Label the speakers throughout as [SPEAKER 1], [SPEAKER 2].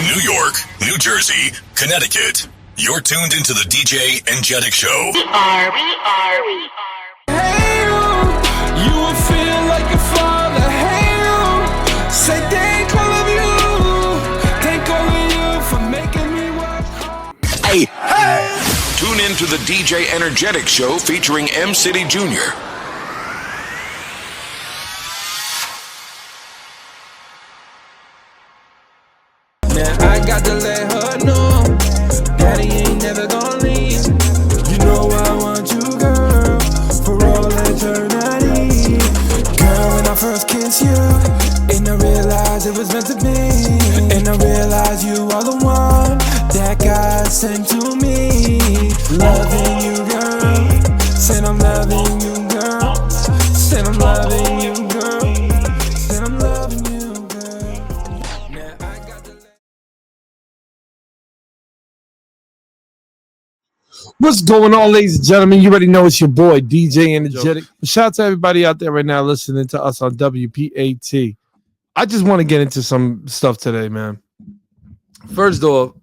[SPEAKER 1] New York, New Jersey, Connecticut. You're tuned into the DJ Enjetic Show.
[SPEAKER 2] We are.
[SPEAKER 3] Hey, you will feel like your father. Hey, say thank all of you for making me work hard.
[SPEAKER 1] Hey! Tune in to the DJ Enjetic Show featuring M City Jr.
[SPEAKER 3] I got to let her know Daddy ain't never gonna leave. You know I want you, girl, for all eternity. Girl, when I first kissed you, and I realized it was meant to be, and I realized you are the one that God sent to me. Loving you, girl, said I'm loving you, girl, said I'm loving you, girl, said I'm loving you.
[SPEAKER 4] What's going on, ladies and gentlemen? You already know it's your boy, DJ Enjetic. Shout out to everybody out there right now listening to us on WPAT. I just want to get into some stuff today, man. First off,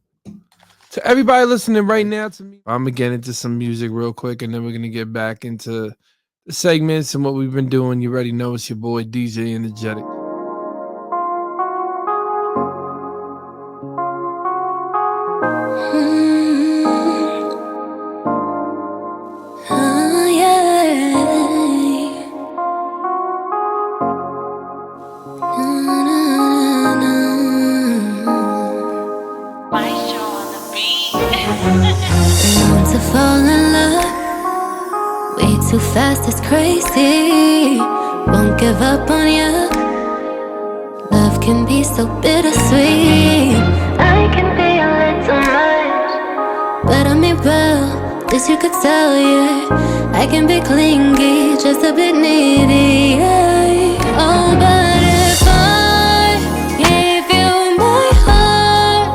[SPEAKER 4] to everybody listening right now to me, I'm going to get into some music real quick, and then we're going to get back into the segments and what we've been doing. You already know it's your boy, DJ Enjetic.
[SPEAKER 5] Too fast, it's crazy. Won't give up on you. Love can be so bittersweet. I can be a little much, but I mean well, this you could tell, yeah. I can be clingy, just a bit needy, yeah. Oh, but if I gave you my heart,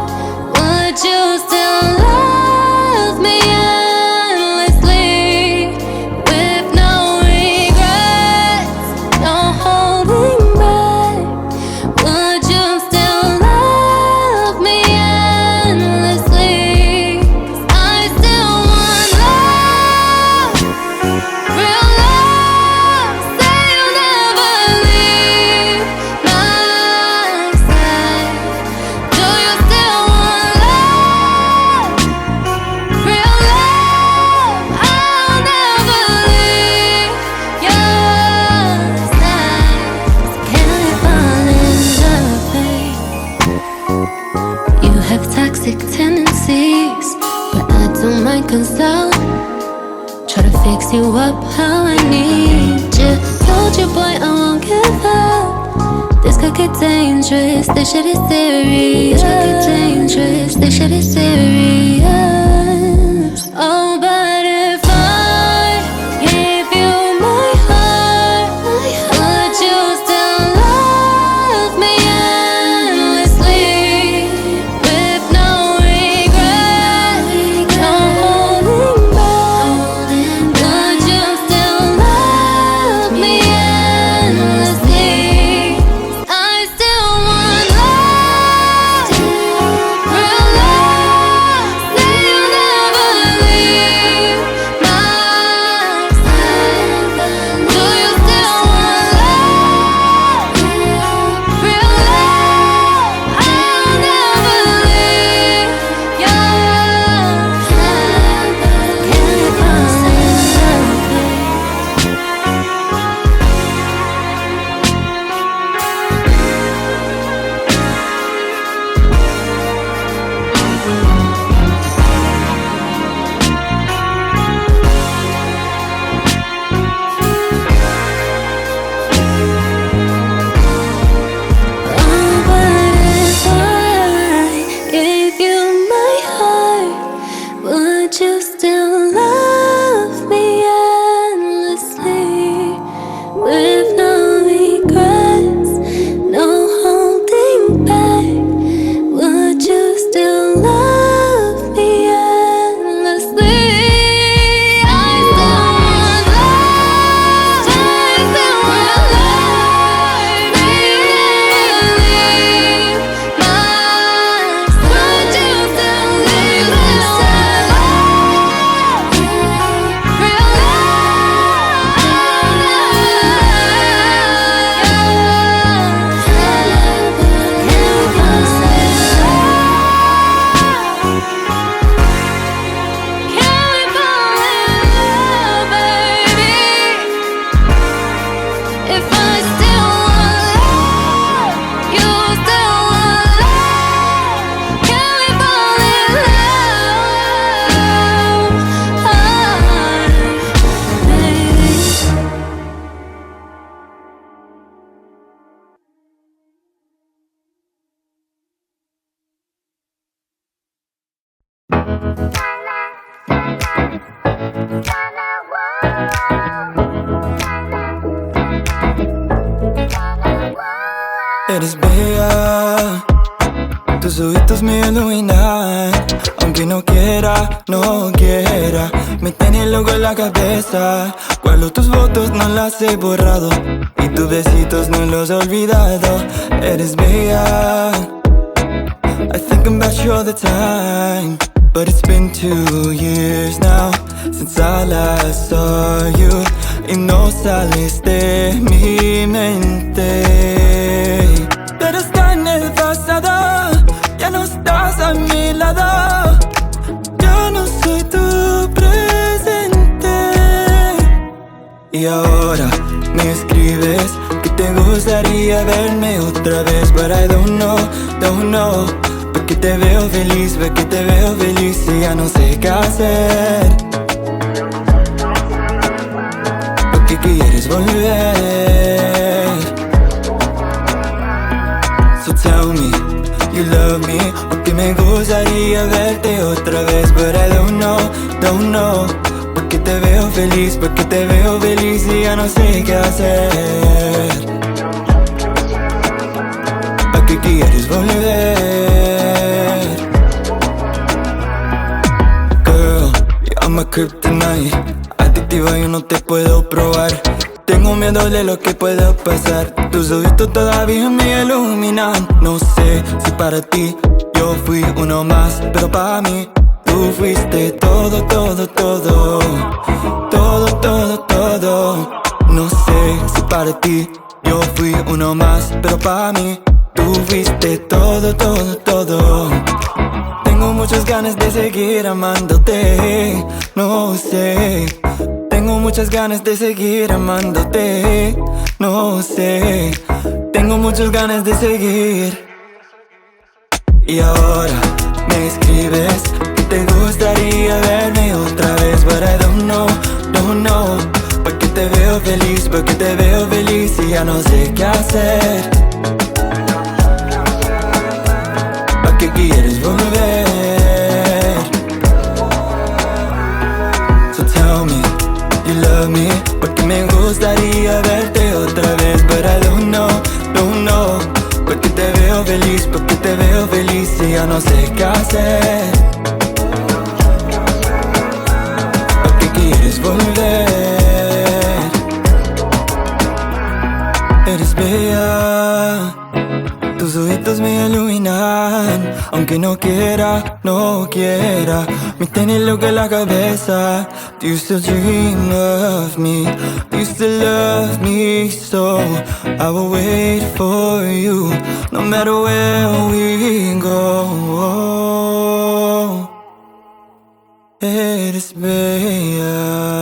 [SPEAKER 5] would you still love me? Try to fix you up how I need you. Told you, boy, I won't give up. This could get dangerous. This shit is serious. This could get dangerous. This shit is serious. Oh, but if I gave you my heart, would you still love me endlessly with no regret, no holding back? Would you still love me endlessly? I still want love, real love.
[SPEAKER 2] Eres bella, tus ojitos me iluminan. Aunque no quiera, no quiera, me tiene loco en la cabeza. Guardo tus fotos, no las he borrado, y tus besitos no los he olvidado. Eres bella, I think about you all the time. But it's been 2 years now since I last saw you, y no sales de mi mente. Pero está en el pasado, ya no estás a mi lado. Yo no soy tu presente. Y ahora me escribes que te gustaría verme otra vez, but I don't know. Porque te veo feliz, ve que te veo feliz y ya no sé qué hacer. Porque quieres volver. So tell me, you love me, porque me gustaría verte otra vez, but I don't know. Porque te veo feliz y ya no sé qué hacer. ¿A qué quieres volver? Girl, you're my kryptonite. Adictiva, yo no te puedo probar. Tengo miedo de lo que pueda pasar. Tus ojitos todavía me iluminan. No sé si para ti yo fui uno más, pero para mí tú fuiste todo. No sé si para ti yo fui uno más, pero para mí tú fuiste todo. Tengo muchas ganas de seguir amándote, no sé. Tengo muchas ganas de seguir amándote, no sé. Tengo muchas ganas de seguir. Y ahora me escribes que te gustaría verme otra vez, but I don't know. Porque te veo feliz y ya no sé qué hacer. ¿A qué quieres volver? So tell me, you love me, porque me gustaría verte otra vez, but I don't know. Porque te veo feliz y ya no sé qué hacer. ¿A qué quieres volver? Eres bella, tus ojitos me iluminan. Aunque no quiera, me tiene loca en la cabeza. Do you still dream of me? Do you still love me? So I will wait for you, no matter where we go. Eres bella.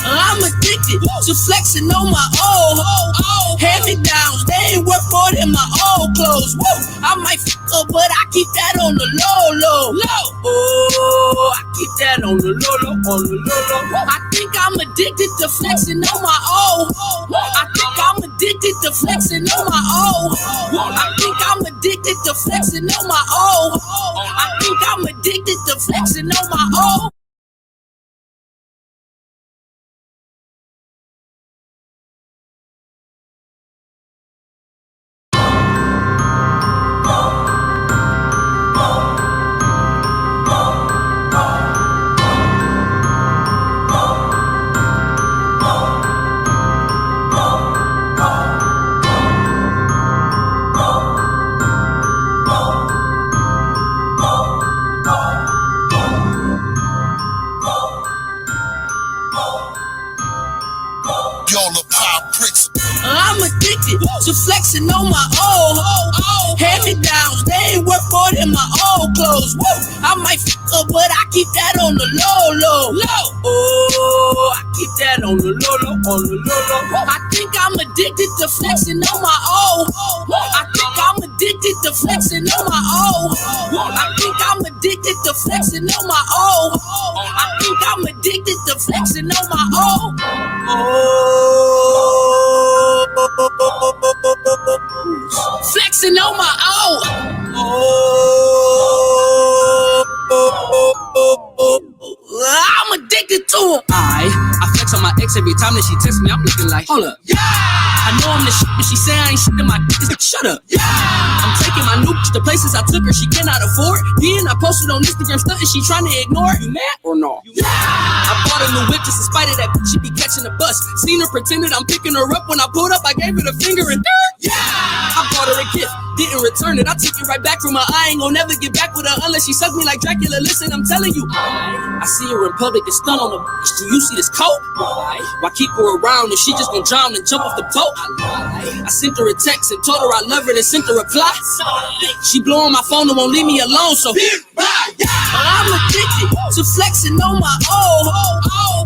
[SPEAKER 6] I'm addicted to flexing on my old hand-me-downs. They ain't worth more than my old clothes. Woo! I might fuck up, but I keep that on the low. Oh, I keep that on the low. I think I'm addicted to flexing on my old. I think I'm addicted to flexing on my old. I think I'm addicted to flexing on my old. I think I'm addicted to flexing on my old. flexing on my old hand-me-downs. They ain't worth more than my old clothes. Woo! I might fuck up, but I keep that on the low. Oh, I keep that on the low. I think I'm addicted to flexing on my old. I think I'm addicted to flexing on my old. I think I'm addicted to flexing on my old. I think I'm addicted to flexing on my old. Flexing on my old. I'm addicted to him. I flex on my ex every time that she texts me. I'm looking like, hold up. Yeah. I know I'm the shit, but she say I ain't shit in my dick. Shut up. Yeah. I'm taking my new bitch to places I took her she cannot afford. Then I posted on Instagram stuff and she trying to ignore. You mad or no? Yeah. I bought a new whip just in spite of that bitch. She be catching a bus. Seen her pretended I'm picking her up. When I pulled up, I gave her the finger and yeah. I bought her a gift, didn't return it. I took it right back from her. I ain't gon' never get back with her unless she suck me like Dracula. Listen, I'm telling you. I see her in public and stun on the beach. Do you see this coat? Why keep her around if she just gon' drown and jump off the boat? I sent her a text and told her I love her, then sent her a reply. She blowing my phone and won't leave me alone, so I'm addicted to flexing on my old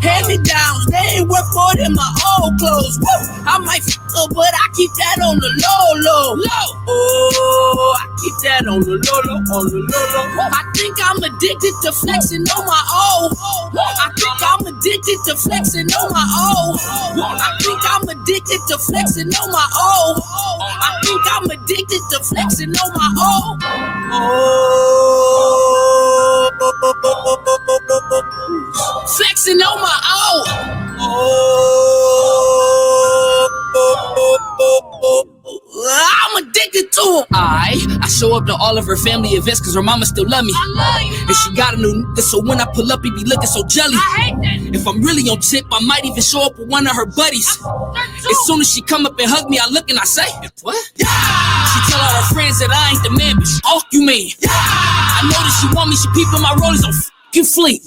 [SPEAKER 6] hand-me-downs. They ain't worth more than my old clothes. Woo! I might fuck up, but I keep that on the low. Oh, I keep that on the low. I think I'm addicted to flexing on my old. I think I'm addicted to flexing on my old. I think I'm addicted to flexing on my old. I think I'm addicted to flexing on my old. Flexing on my old. I'm addicted to him. I show up to all of her family events cause her mama still love me. I love you, and she got a new nigga, so when I pull up, he be looking so jelly. I hate that. If I'm really on tip, I might even show up with one of her buddies. As soon as she come up and hug me, I look and I say, what? Yeah. She tell all her friends that I ain't the man, but all you mean. Yeah. I know that she want me, she peeping my rollies on fleet.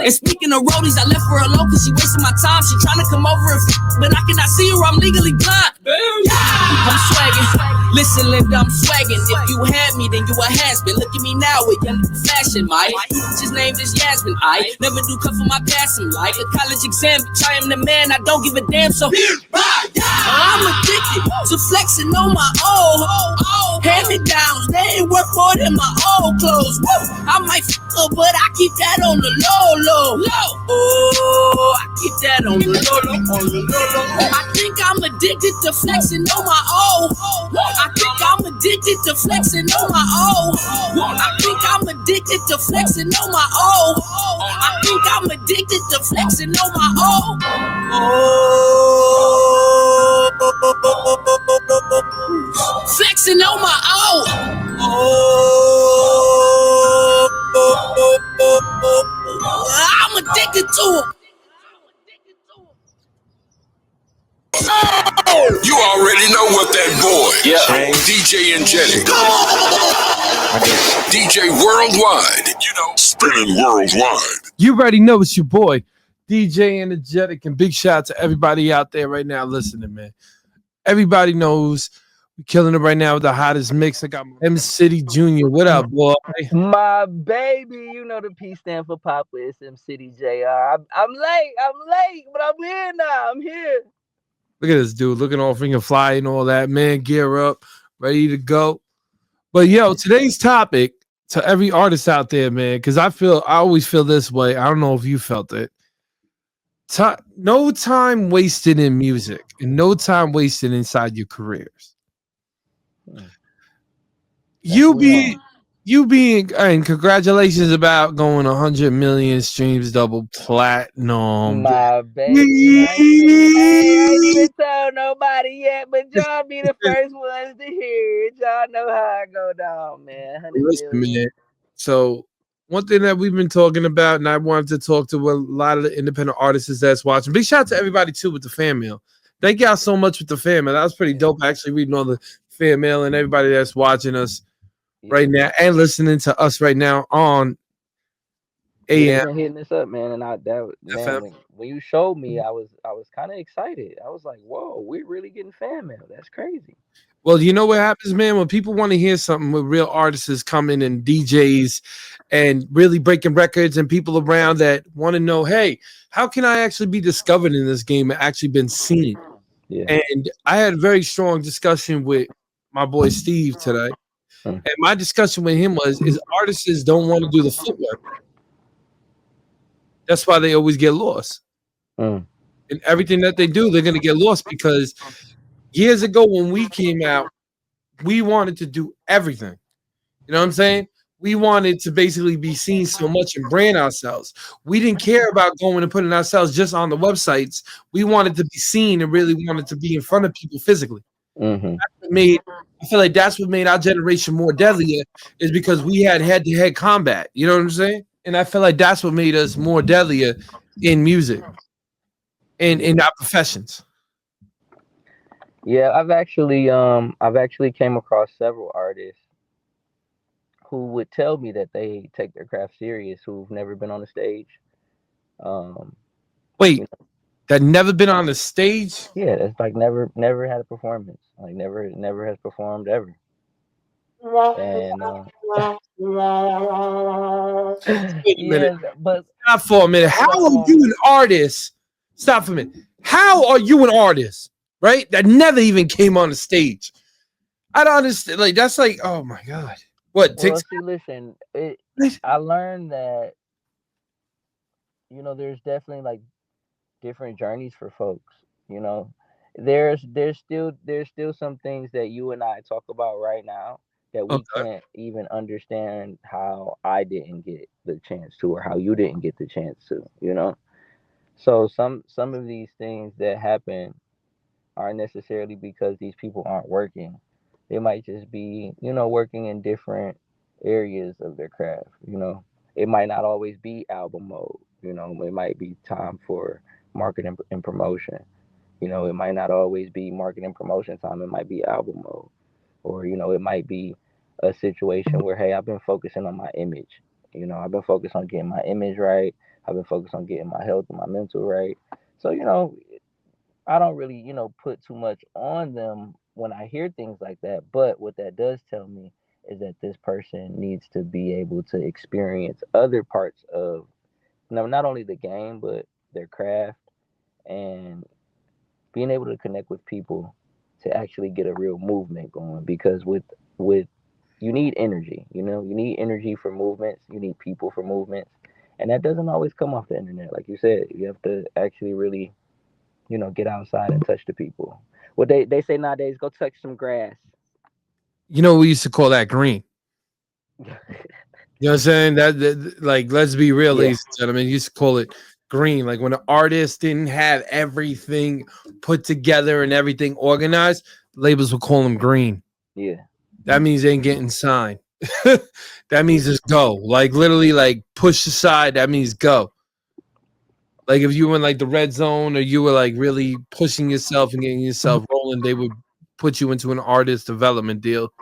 [SPEAKER 6] And speaking of roadies, I left her alone cause she wasting my time. She trying to come over and but I cannot see her, I'm legally blind. I'm swagging. Listen, Linda, I'm swagging. If you had me, then you a has-been. Look at me now with young fashion, my his name is Yasmin. I never do cut for my passing like a college exam, bitch. I am the man, I don't give a damn, so I'm addicted to flexing on my old hand-me-downs. They ain't worth more than my old clothes. Woo! I might fuck up, but I keep that on the low. Oh, I keep that on the low. I think I'm addicted to flexing on my old. I think I'm addicted to flexing on my old. I think I'm addicted to flexing on my old. I think I'm addicted to flexing on my old. Flexing on my old. I'm addicted to him.
[SPEAKER 1] You already know what that boy, DJ Enjetic, DJ Worldwide, spinning worldwide.
[SPEAKER 4] You already know it's your boy, DJ Enjetic, and big shout out to everybody out there right now listening, man. Everybody knows we're killing it right now with the hottest mix. I got M City Jr. What up, boy?
[SPEAKER 7] My baby, you know the P stand for Papa. It's M City JR. I'm late, but I'm here now. I'm here.
[SPEAKER 4] Look at this dude looking all freaking fly and all that, man. Gear up, ready to go. But yo, today's topic to every artist out there, man, because I always feel this way. I don't know if you felt it. No time wasted in music and no time wasted inside your careers. You being, and congratulations about going 100 million streams, double platinum.
[SPEAKER 7] My baby, I ain't even told nobody yet, but y'all be the first ones to hear it. Y'all know how I go down, man. 100 million.
[SPEAKER 4] Man. So one thing that we've been talking about, and I wanted to talk to a lot of the independent artists that's watching. Big shout out to everybody too with the fan mail. Thank y'all so much with the fan mail. That was pretty dope, actually, reading all the fan mail and everybody that's watching us right now and listening to us right now on AM.
[SPEAKER 7] Hitting this up, man, and when you showed me, I was kind of excited. I was like, "Whoa, we're really getting fan mail. That's crazy."
[SPEAKER 4] Well, you know what happens, man? When people want to hear something with real artists coming and DJs and really breaking records and people around that want to know, hey, how can I actually be discovered in this game and actually been seen?
[SPEAKER 7] Yeah.
[SPEAKER 4] And I had a very strong discussion with my boy Steve today.
[SPEAKER 7] Mm,
[SPEAKER 4] And my discussion with him was is artists don't want to do the footwork. That's why they always get lost.
[SPEAKER 7] mm,
[SPEAKER 4] And everything that they do, they're gonna get lost because years ago when we came out, we wanted to do everything. You know what I'm saying? We wanted to basically be seen so much and brand ourselves. We didn't care about going and putting ourselves just on the websites. We wanted to be seen and really wanted to be in front of people physically.
[SPEAKER 7] mm-hmm.
[SPEAKER 4] Made I feel like that's what made our generation more deadlier is because we had head-to-head combat. You know what I'm saying? And I feel like that's what made us more deadlier in music and in our professions.
[SPEAKER 7] Yeah, I've actually came across several artists who would tell me that they take their craft serious who've never been on the stage. Um, you
[SPEAKER 4] Wait,
[SPEAKER 7] know,
[SPEAKER 4] that never been on the stage?
[SPEAKER 7] yeah, it's like never had a performance, like never has performed ever. And
[SPEAKER 4] Wait a minute.
[SPEAKER 7] yeah, but
[SPEAKER 4] Stop for a minute.
[SPEAKER 7] but
[SPEAKER 4] How are you an artist? Stop for a minute. How are you an artist? Right? That never even came on the stage. I don't understand. Like that's like, oh my god. What
[SPEAKER 7] well,
[SPEAKER 4] takes
[SPEAKER 7] see, listen, I learned that there's definitely like different journeys for folks. You know, there's still some things that you and I talk about right now that we
[SPEAKER 4] okay.
[SPEAKER 7] can't even understand how I didn't get the chance to, or how you didn't get the chance to. So some of these things that happen aren't necessarily because these people aren't working. They might just be, working in different areas of their craft. It might not always be album mode. It might be time for marketing and promotion. It might not always be marketing and promotion time. It might be album mode. Or, it might be a situation where, hey, I've been focusing on my image. I've been focused on getting my image right. I've been focused on getting my health and my mental right. So, I don't really, put too much on them when I hear things like that. But what that does tell me is that this person needs to be able to experience other parts of not only the game, but their craft, and being able to connect with people to actually get a real movement going. Because with you need energy, you need energy for movements, you need people for movements, and that doesn't always come off the internet. Like you said, you have to actually really get outside and touch the people. What they say nowadays, go touch some grass.
[SPEAKER 4] You know, we used to call that green. You know what I'm saying? Like, let's be real,
[SPEAKER 7] Yeah,
[SPEAKER 4] ladies and gentlemen. You used to call it green. Like when an artist didn't have everything put together and everything organized, labels would call them green.
[SPEAKER 7] yeah,
[SPEAKER 4] That means they ain't getting signed. That
[SPEAKER 7] yeah,
[SPEAKER 4] means just go. Like literally, like push aside. That means go. Like if you were in like the red zone or you were like really pushing yourself and getting yourself rolling, they would put you into an artist development deal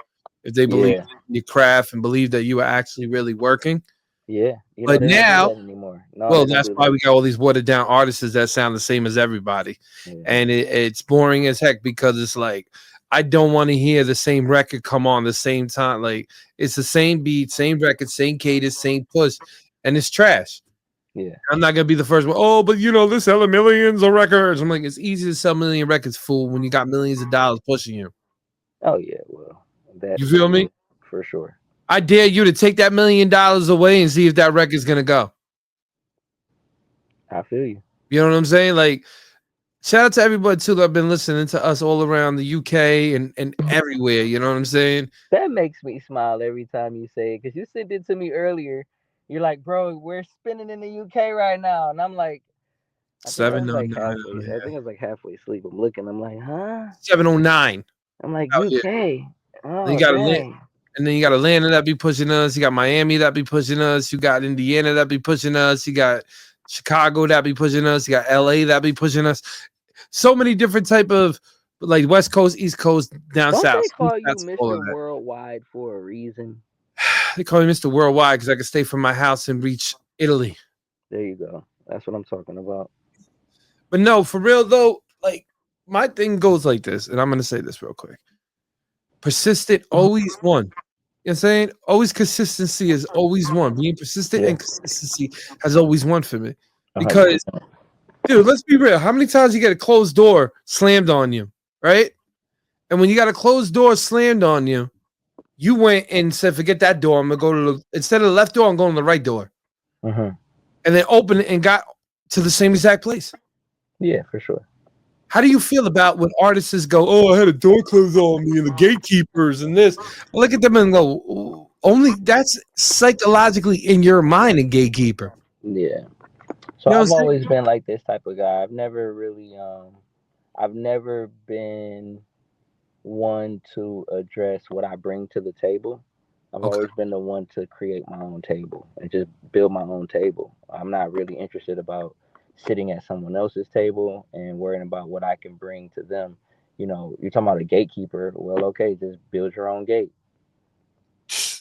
[SPEAKER 4] if they believe
[SPEAKER 7] yeah,
[SPEAKER 4] in your craft and believe that you are actually really working.
[SPEAKER 7] yeah.
[SPEAKER 4] But
[SPEAKER 7] They don't do
[SPEAKER 4] now,
[SPEAKER 7] that anymore. No,
[SPEAKER 4] well,
[SPEAKER 7] they don't
[SPEAKER 4] that's
[SPEAKER 7] do
[SPEAKER 4] why
[SPEAKER 7] that.
[SPEAKER 4] we got all these watered down artists that sound the same as everybody,
[SPEAKER 7] Yeah,
[SPEAKER 4] and it's boring as heck because it's like I don't want to hear the same record come on the same time. Like it's the same beat, same record, same cadence, same push, and it's trash.
[SPEAKER 7] yeah.
[SPEAKER 4] I'm not gonna be the first one. Oh, but you know, this selling millions of records. I'm like, it's easy to sell million records, fool, when you got millions of dollars pushing you.
[SPEAKER 7] Oh yeah. Well, that
[SPEAKER 4] You feel me?
[SPEAKER 7] for sure.
[SPEAKER 4] I dare you to take that $1 million away and see if that record's gonna go.
[SPEAKER 7] I feel you.
[SPEAKER 4] You know what I'm saying? Like, shout out to everybody too that have been listening to us all around the UK and everywhere. You know what I'm saying?
[SPEAKER 7] That makes me smile every time you say it, because you said it to me earlier. You're like, bro, we're spinning in the UK right now, and I'm like, I think I was like
[SPEAKER 4] 709
[SPEAKER 7] halfway.
[SPEAKER 4] out
[SPEAKER 7] I think
[SPEAKER 4] here.
[SPEAKER 7] I was like halfway asleep. I'm looking. I'm like, huh?
[SPEAKER 4] 709
[SPEAKER 7] I'm like
[SPEAKER 4] out here.
[SPEAKER 7] UK.
[SPEAKER 4] Then you
[SPEAKER 7] Oh
[SPEAKER 4] got Atlanta,
[SPEAKER 7] dang.
[SPEAKER 4] and then you got Atlanta that be pushing us. You got Miami that be pushing us. You got Indiana that be pushing us. You got Chicago that be pushing us. You got LA that be pushing us. So many different type of like West Coast, East Coast, down
[SPEAKER 7] Don't
[SPEAKER 4] south.
[SPEAKER 7] they call you
[SPEAKER 4] That's all
[SPEAKER 7] Mr.
[SPEAKER 4] of that.
[SPEAKER 7] Worldwide for a reason?
[SPEAKER 4] They call me Mr. Worldwide because I can stay from my house and reach Italy.
[SPEAKER 7] There you go. That's what I'm talking about.
[SPEAKER 4] But no, for real though, like my thing goes like this, and I'm gonna say this real quick. persistent always won. You know what I'm saying? Always consistency is always won. Being persistent
[SPEAKER 7] Yeah.
[SPEAKER 4] and consistency has always won for me.
[SPEAKER 7] 100%.
[SPEAKER 4] Because, dude, let's be real. How many times you get a closed door slammed on you, right? And when you got a closed door slammed on you, you went and said, forget that door. I'm going to go to instead of the left door, I'm going to the right door.
[SPEAKER 7] Mm-hmm.
[SPEAKER 4] And then opened it and got to the same exact place.
[SPEAKER 7] Yeah, for sure.
[SPEAKER 4] How do you feel about when artists go, oh, I had a door closed on me and the gatekeepers and this? I look at them and go, only that's psychologically in your mind a gatekeeper.
[SPEAKER 7] Yeah. So I've always been like this type of guy. I've never really I've never been one to address what I bring to the table. I've always been the one to create my own table and just build my own table. I'm not really interested about sitting at someone else's table and worrying about what I can bring to them. You know, you're talking about a gatekeeper. Well, okay, just build your own gate.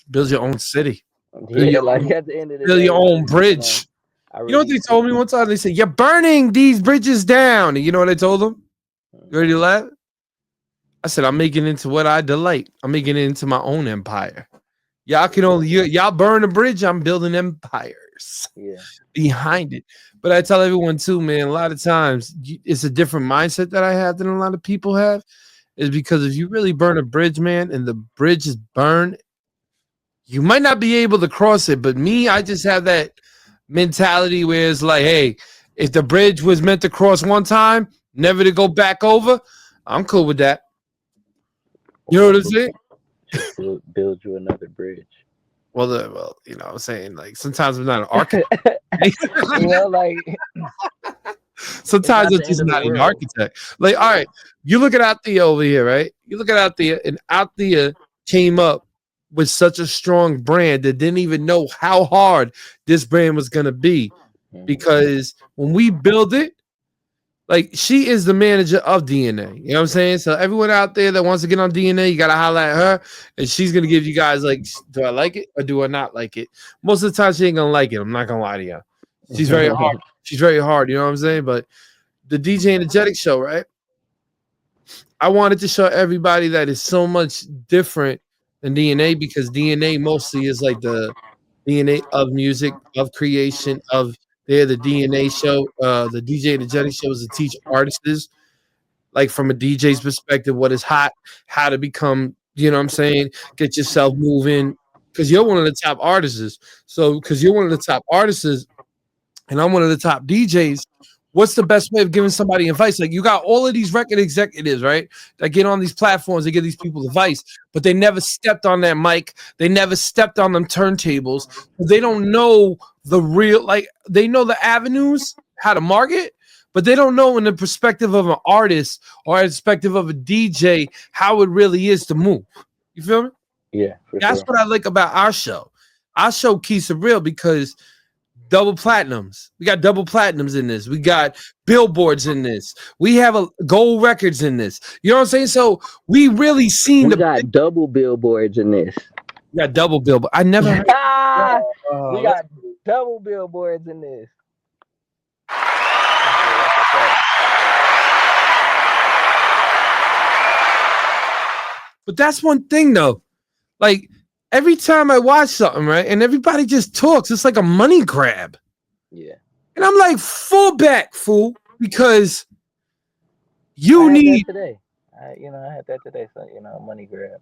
[SPEAKER 4] Build your own city.
[SPEAKER 7] Yeah, like at the end of the day,
[SPEAKER 4] build your own bridge. You know what they told me one time? They said, you're burning these bridges down. And you know what I told them? You ready to laugh? I said, I'm making it into what I delight. I'm making it into my own empire. Y'all can only y'all burn a bridge. I'm building empires behind it. But I tell everyone too, man, a lot of times it's a different mindset that I have than a lot of people have. Is because if you really burn a bridge, man, and the bridge is burned, you might not be able to cross it. But me, I just have that mentality where it's like, hey, if the bridge was meant to cross one time, never to go back over, I'm cool with that. You know what I'm saying?
[SPEAKER 7] Just build you another bridge.
[SPEAKER 4] Well, you know what I'm saying? Like, sometimes I'm not an architect.
[SPEAKER 7] You know, like,
[SPEAKER 4] sometimes I'm just not an architect. Like, all right, you look at Althea over here, right? You look at Althea, and Althea came up with such a strong brand that didn't even know how hard this brand was going to be. Because when we build it, like, she is the manager of DNA. You know what I'm saying? So everyone out there that wants to get on DNA, you got to holler at her. And she's going to give you guys, like, do I like it or do I not like it? Most of the time, she ain't going to like it. I'm not going to lie to you. She's very hard. She's very hard. You know what I'm saying? But the DJ Enjetic show, right? I wanted to show everybody that it's so much different than DNA, because DNA mostly is like the DNA of music, of creation, of the DNA show. The DJ Enjetic show is to teach artists, like, from a DJ's perspective, what is hot, how to become, you know what I'm saying, get yourself moving, because you're one of the top artists. So, because you're one of the top artists and I'm one of the top DJs, what's the best way of giving somebody advice? Like, you got all of these record executives, right, that get on these platforms, they give these people advice, but they never stepped on that mic. They never stepped on them turntables. They don't know the real, like, they know the avenues, how to market, but they don't know in the perspective of an artist or a perspective of a DJ how it really is to move. You feel me?
[SPEAKER 7] Yeah.
[SPEAKER 4] That's what I like about our show. Our show keeps it real because double platinums. We got double platinums in this. We got billboards in this. We have a gold records in this. You know what I'm saying? So we really seen
[SPEAKER 7] we got double billboards in this.
[SPEAKER 4] We got double billboard. I never heard
[SPEAKER 7] we got double billboards in this.
[SPEAKER 4] But that's one thing though. Like, every time I watch something, right, and everybody just talks, it's like a money grab.
[SPEAKER 7] Yeah.
[SPEAKER 4] And I'm like, full back, fool, because you need.
[SPEAKER 7] Today. I had that today. So, money grab.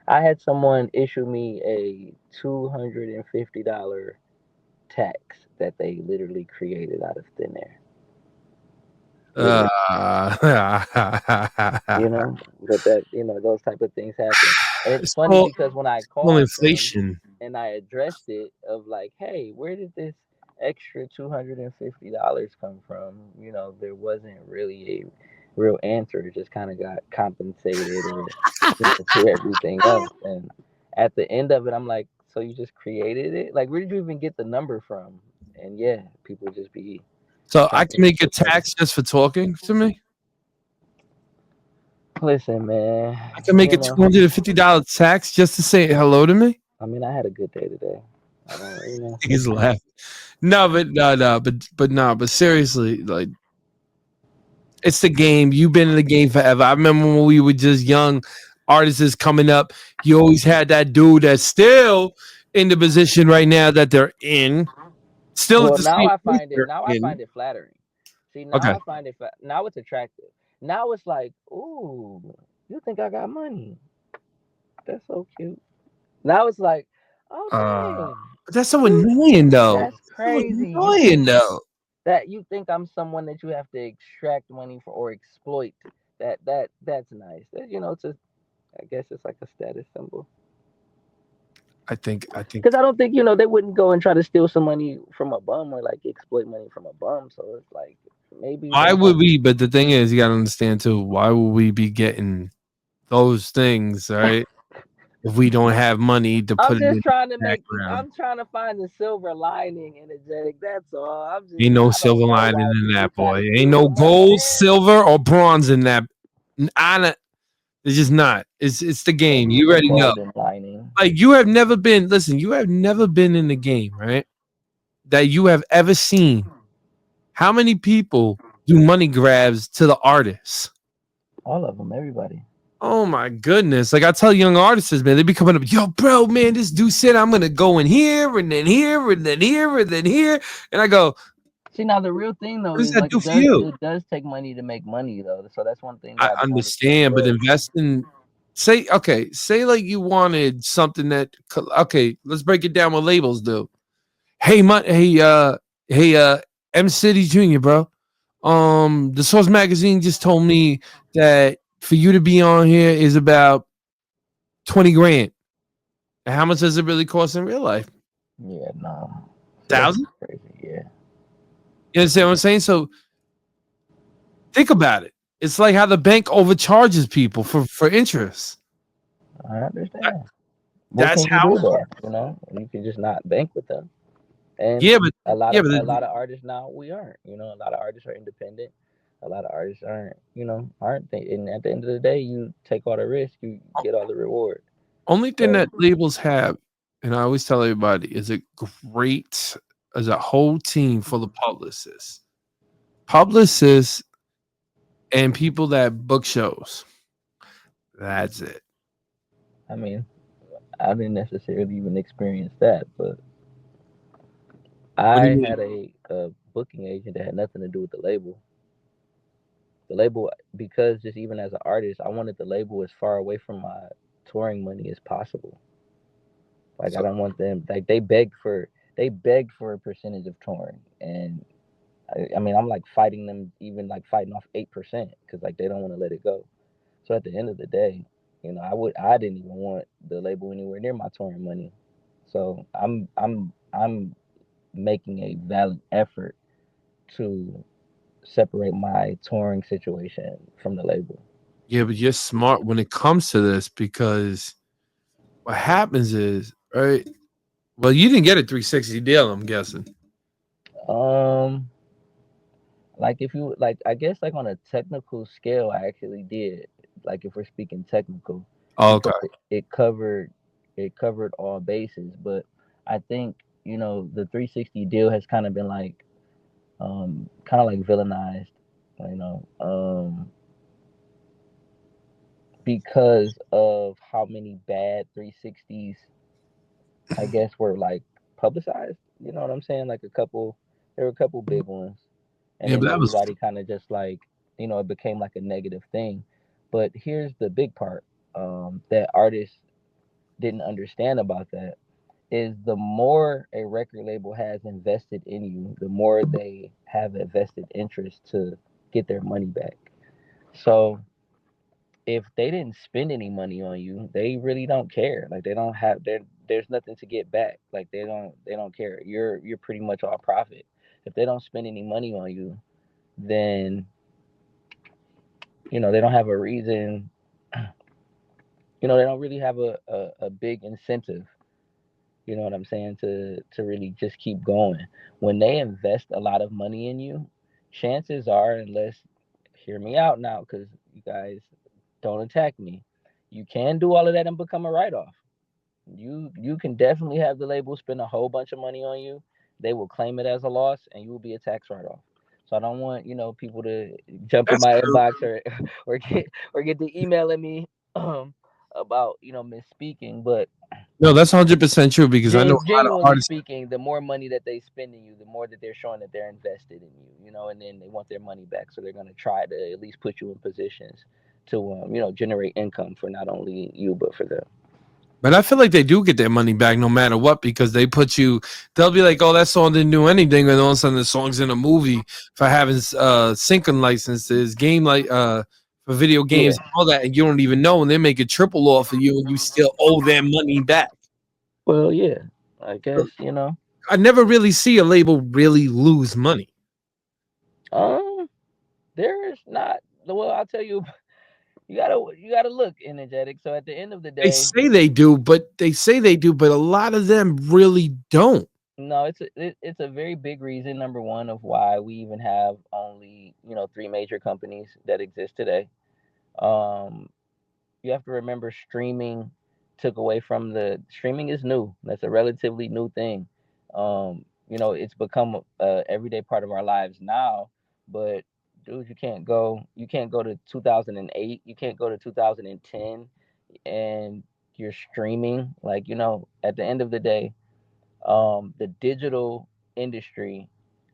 [SPEAKER 7] I had someone issue me a $250 tax that they literally created out of thin air. But that, those type of things happen. And it's funny because when I called
[SPEAKER 4] inflation
[SPEAKER 7] and I addressed it of like, hey, where did this extra $250 come from? There wasn't really a real answer. It just kind of got compensated or to everything else. And at the end of it, I'm like, so you just created it? Like, where did you even get the number from? And yeah, people just be.
[SPEAKER 4] So I can make a tax just for talking to me?
[SPEAKER 7] Listen, man.
[SPEAKER 4] I can make a $250 tax just to say hello to me?
[SPEAKER 7] I mean, I had a good day today.
[SPEAKER 4] He's laughing. But seriously, like, it's the game. You've been in the game forever. I remember when we were just young artists coming up, you always had that dude that's still in the position right now that they're in, still at
[SPEAKER 7] Well,
[SPEAKER 4] the same place
[SPEAKER 7] now I
[SPEAKER 4] they're in.
[SPEAKER 7] find it flattering. See, now
[SPEAKER 4] Okay.
[SPEAKER 7] I find it now it's attractive. Now it's like, ooh, you think I got money? That's so cute. Now it's like, oh
[SPEAKER 4] Uh,
[SPEAKER 7] dang,
[SPEAKER 4] that's so
[SPEAKER 7] you
[SPEAKER 4] annoying though.
[SPEAKER 7] that's
[SPEAKER 4] So
[SPEAKER 7] crazy. You
[SPEAKER 4] annoying
[SPEAKER 7] think
[SPEAKER 4] though.
[SPEAKER 7] that you think I'm someone that you have to extract money for or exploit. That's nice. To I guess it's like a status symbol.
[SPEAKER 4] I think
[SPEAKER 7] Because I don't think they wouldn't go and try to steal some money from a bum or like exploit money from a bum. So it's like maybe
[SPEAKER 4] why
[SPEAKER 7] they
[SPEAKER 4] would
[SPEAKER 7] want.
[SPEAKER 4] we? But the thing is, you got to understand too. Why would we be getting those things, right? If we don't have money to put
[SPEAKER 7] I'm
[SPEAKER 4] it in
[SPEAKER 7] just
[SPEAKER 4] the
[SPEAKER 7] trying to make.
[SPEAKER 4] background,
[SPEAKER 7] I'm trying to find the silver lining energetic. That's all.
[SPEAKER 4] ain't no
[SPEAKER 7] I
[SPEAKER 4] silver
[SPEAKER 7] don't know
[SPEAKER 4] lining
[SPEAKER 7] why
[SPEAKER 4] in
[SPEAKER 7] people
[SPEAKER 4] that
[SPEAKER 7] try
[SPEAKER 4] boy.
[SPEAKER 7] to
[SPEAKER 4] Ain't
[SPEAKER 7] steal
[SPEAKER 4] no
[SPEAKER 7] the money,
[SPEAKER 4] gold,
[SPEAKER 7] man.
[SPEAKER 4] silver, or bronze in that. I don't, it's just not. It's the game.
[SPEAKER 7] Maybe
[SPEAKER 4] You
[SPEAKER 7] it's a
[SPEAKER 4] already know.
[SPEAKER 7] golden lining.
[SPEAKER 4] Like you have never been. Listen, you have never been in the game, right? That you have ever seen. How many people do money grabs to the artists?
[SPEAKER 7] All of them, everybody.
[SPEAKER 4] Oh my goodness. Like I tell young artists, man, they be coming up, yo, bro, man, this dude said I'm gonna go in here and then here and then here and then here. And I go,
[SPEAKER 7] See, now the real thing though
[SPEAKER 4] what does
[SPEAKER 7] is
[SPEAKER 4] that
[SPEAKER 7] like
[SPEAKER 4] do for you?
[SPEAKER 7] it does take money to make money though. So that's one thing
[SPEAKER 4] I
[SPEAKER 7] y'all do understand.
[SPEAKER 4] understand, but
[SPEAKER 7] But
[SPEAKER 4] investing, say like you wanted something that, okay, let's break it down what labels do. Hey, hey, M City Jr., bro. The Source Magazine just told me that for you to be on here is about 20 grand. And how much does it really cost in real life?
[SPEAKER 7] yeah, no. See, that's
[SPEAKER 4] Thousand?
[SPEAKER 7] crazy. Yeah,
[SPEAKER 4] You understand what I'm saying? So think about it. It's like how the bank overcharges people for interest.
[SPEAKER 7] I understand. What
[SPEAKER 4] That's
[SPEAKER 7] can you
[SPEAKER 4] how
[SPEAKER 7] do
[SPEAKER 4] it
[SPEAKER 7] though?
[SPEAKER 4] works.
[SPEAKER 7] You can just not bank with them. And
[SPEAKER 4] Yeah, but
[SPEAKER 7] a lot
[SPEAKER 4] yeah,
[SPEAKER 7] of
[SPEAKER 4] but
[SPEAKER 7] a lot of artists now we aren't. A lot of artists are independent. A lot of artists aren't. Aren't they? And at the end of the day, you take all the risk, you
[SPEAKER 4] the
[SPEAKER 7] get all the reward.
[SPEAKER 4] only thing
[SPEAKER 7] So
[SPEAKER 4] that labels have, and I always tell everybody, is a great as a whole team full of publicists. Publicists and people that book shows. That's it.
[SPEAKER 7] I mean, I didn't necessarily even experience that, but
[SPEAKER 4] What do you
[SPEAKER 7] I
[SPEAKER 4] mean?
[SPEAKER 7] had a booking agent that had nothing to do with the label. The label, because just even as an artist, I wanted the label as far away from my touring money as possible. Like I
[SPEAKER 4] So
[SPEAKER 7] don't want them like they begged for a percentage of touring, and I mean I'm like fighting them, even like fighting off 8% because like they don't want to let it go. So at the end of the day, I didn't even want the label anywhere near my touring money. So I'm making a valid effort to separate my touring situation from the label.
[SPEAKER 4] yeah, but you're smart when it comes to this because what happens is, right? Well, you didn't get a 360 deal, I'm guessing.
[SPEAKER 7] Um, like if you like, I guess like on a technical scale, I actually did. Like if we're speaking technical,
[SPEAKER 4] Oh, okay.
[SPEAKER 7] because it covered all bases. But I think the 360 deal has kind of been like villainized, you know, because of how many bad 360s I guess were like publicized. You know what I'm saying? Like there were a couple big ones, and
[SPEAKER 4] Yeah,
[SPEAKER 7] then
[SPEAKER 4] but that was
[SPEAKER 7] everybody kind of just like it became like a negative thing. But here's the big part that artists didn't understand about that is the more a record label has invested in you, the more they have a vested interest to get their money back. So if they didn't spend any money on you, they really don't care. Like they don't have there's nothing to get back. Like they don't care. You're pretty much all profit. If they don't spend any money on you, then they don't have a reason. They don't really have a big incentive. You know what I'm saying? To really just keep going. When they invest a lot of money in you, chances are, unless hear me out now, because you guys don't attack me. You can do all of that and become a write off. You can definitely have the label spend a whole bunch of money on you. They will claim it as a loss, and you will be a tax write off. So I don't want people to jump in
[SPEAKER 4] that's
[SPEAKER 7] my
[SPEAKER 4] true.
[SPEAKER 7] inbox or or get the email at me about misspeaking, but
[SPEAKER 4] No, that's 100% true because I know a lot of
[SPEAKER 7] genuinely
[SPEAKER 4] artists.
[SPEAKER 7] speaking, the more money that they spend in you, the more that they're showing that they're invested in you, and then they want their money back, so they're going to try to at least put you in positions to generate income for not only you but for them.
[SPEAKER 4] But I feel like they do get their money back no matter what because they put you. They'll be like, "Oh, that song didn't do anything," and all of a sudden the song's in a movie for having syncing licenses, game for video
[SPEAKER 7] Yeah.
[SPEAKER 4] games, all that, and you don't even know, and they make a triple off of you, and you still owe them money back.
[SPEAKER 7] Well, yeah, I guess
[SPEAKER 4] I never really see a label really lose money.
[SPEAKER 7] um, there is not. Well, I'll tell you, you gotta look energetic. So at the end of the
[SPEAKER 4] They
[SPEAKER 7] day,
[SPEAKER 4] say they do, but a lot of them really don't.
[SPEAKER 7] no, it's a very big reason. Number one of why we even have only three major companies that exist today. Um, you have to remember streaming took away from the streaming is new. That's a relatively new thing. It's become a everyday part of our lives now. But dude, you can't go to 2008, you can't go to 2010, and you're streaming. Like at the end of the day, the digital industry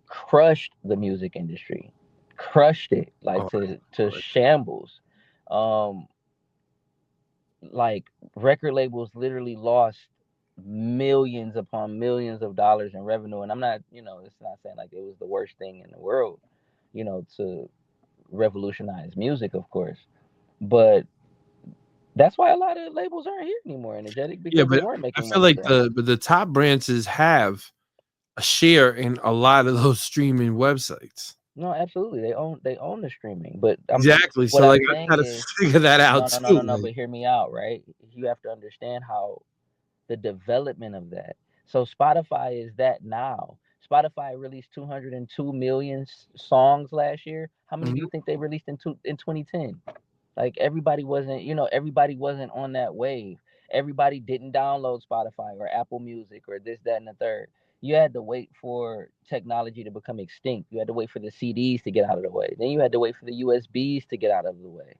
[SPEAKER 7] crushed the music industry, crushed it like
[SPEAKER 4] Oh,
[SPEAKER 7] to shambles. Um, like record labels literally lost millions upon millions of dollars in revenue, and I'm not, it's not saying like it was the worst thing in the world, to revolutionize music, of course, but that's why a lot of labels aren't here anymore, energetic,
[SPEAKER 4] yeah,
[SPEAKER 7] because they
[SPEAKER 4] but
[SPEAKER 7] weren't
[SPEAKER 4] I
[SPEAKER 7] making
[SPEAKER 4] feel
[SPEAKER 7] money
[SPEAKER 4] like
[SPEAKER 7] from it.
[SPEAKER 4] the top branches have a share in a lot of those streaming websites.
[SPEAKER 7] No, absolutely, they own the streaming, but
[SPEAKER 4] Exactly.
[SPEAKER 7] what
[SPEAKER 4] So
[SPEAKER 7] I'm
[SPEAKER 4] like I
[SPEAKER 7] saying
[SPEAKER 4] gotta
[SPEAKER 7] is,
[SPEAKER 4] figure that
[SPEAKER 7] no,
[SPEAKER 4] out
[SPEAKER 7] no, no, no,
[SPEAKER 4] too.
[SPEAKER 7] no,
[SPEAKER 4] Like
[SPEAKER 7] but hear me out, right? You have to understand how the development of that. So Spotify is that now. Spotify released 202 million songs last year. How many do you
[SPEAKER 4] mhm.
[SPEAKER 7] think they released in 2010? Like everybody wasn't on that wave. Everybody didn't download Spotify or Apple Music or this, that, and the third. You had to wait for technology to become extinct. You had to wait for the CDs to get out of the way. Then you had to wait for the USBs to get out of the way.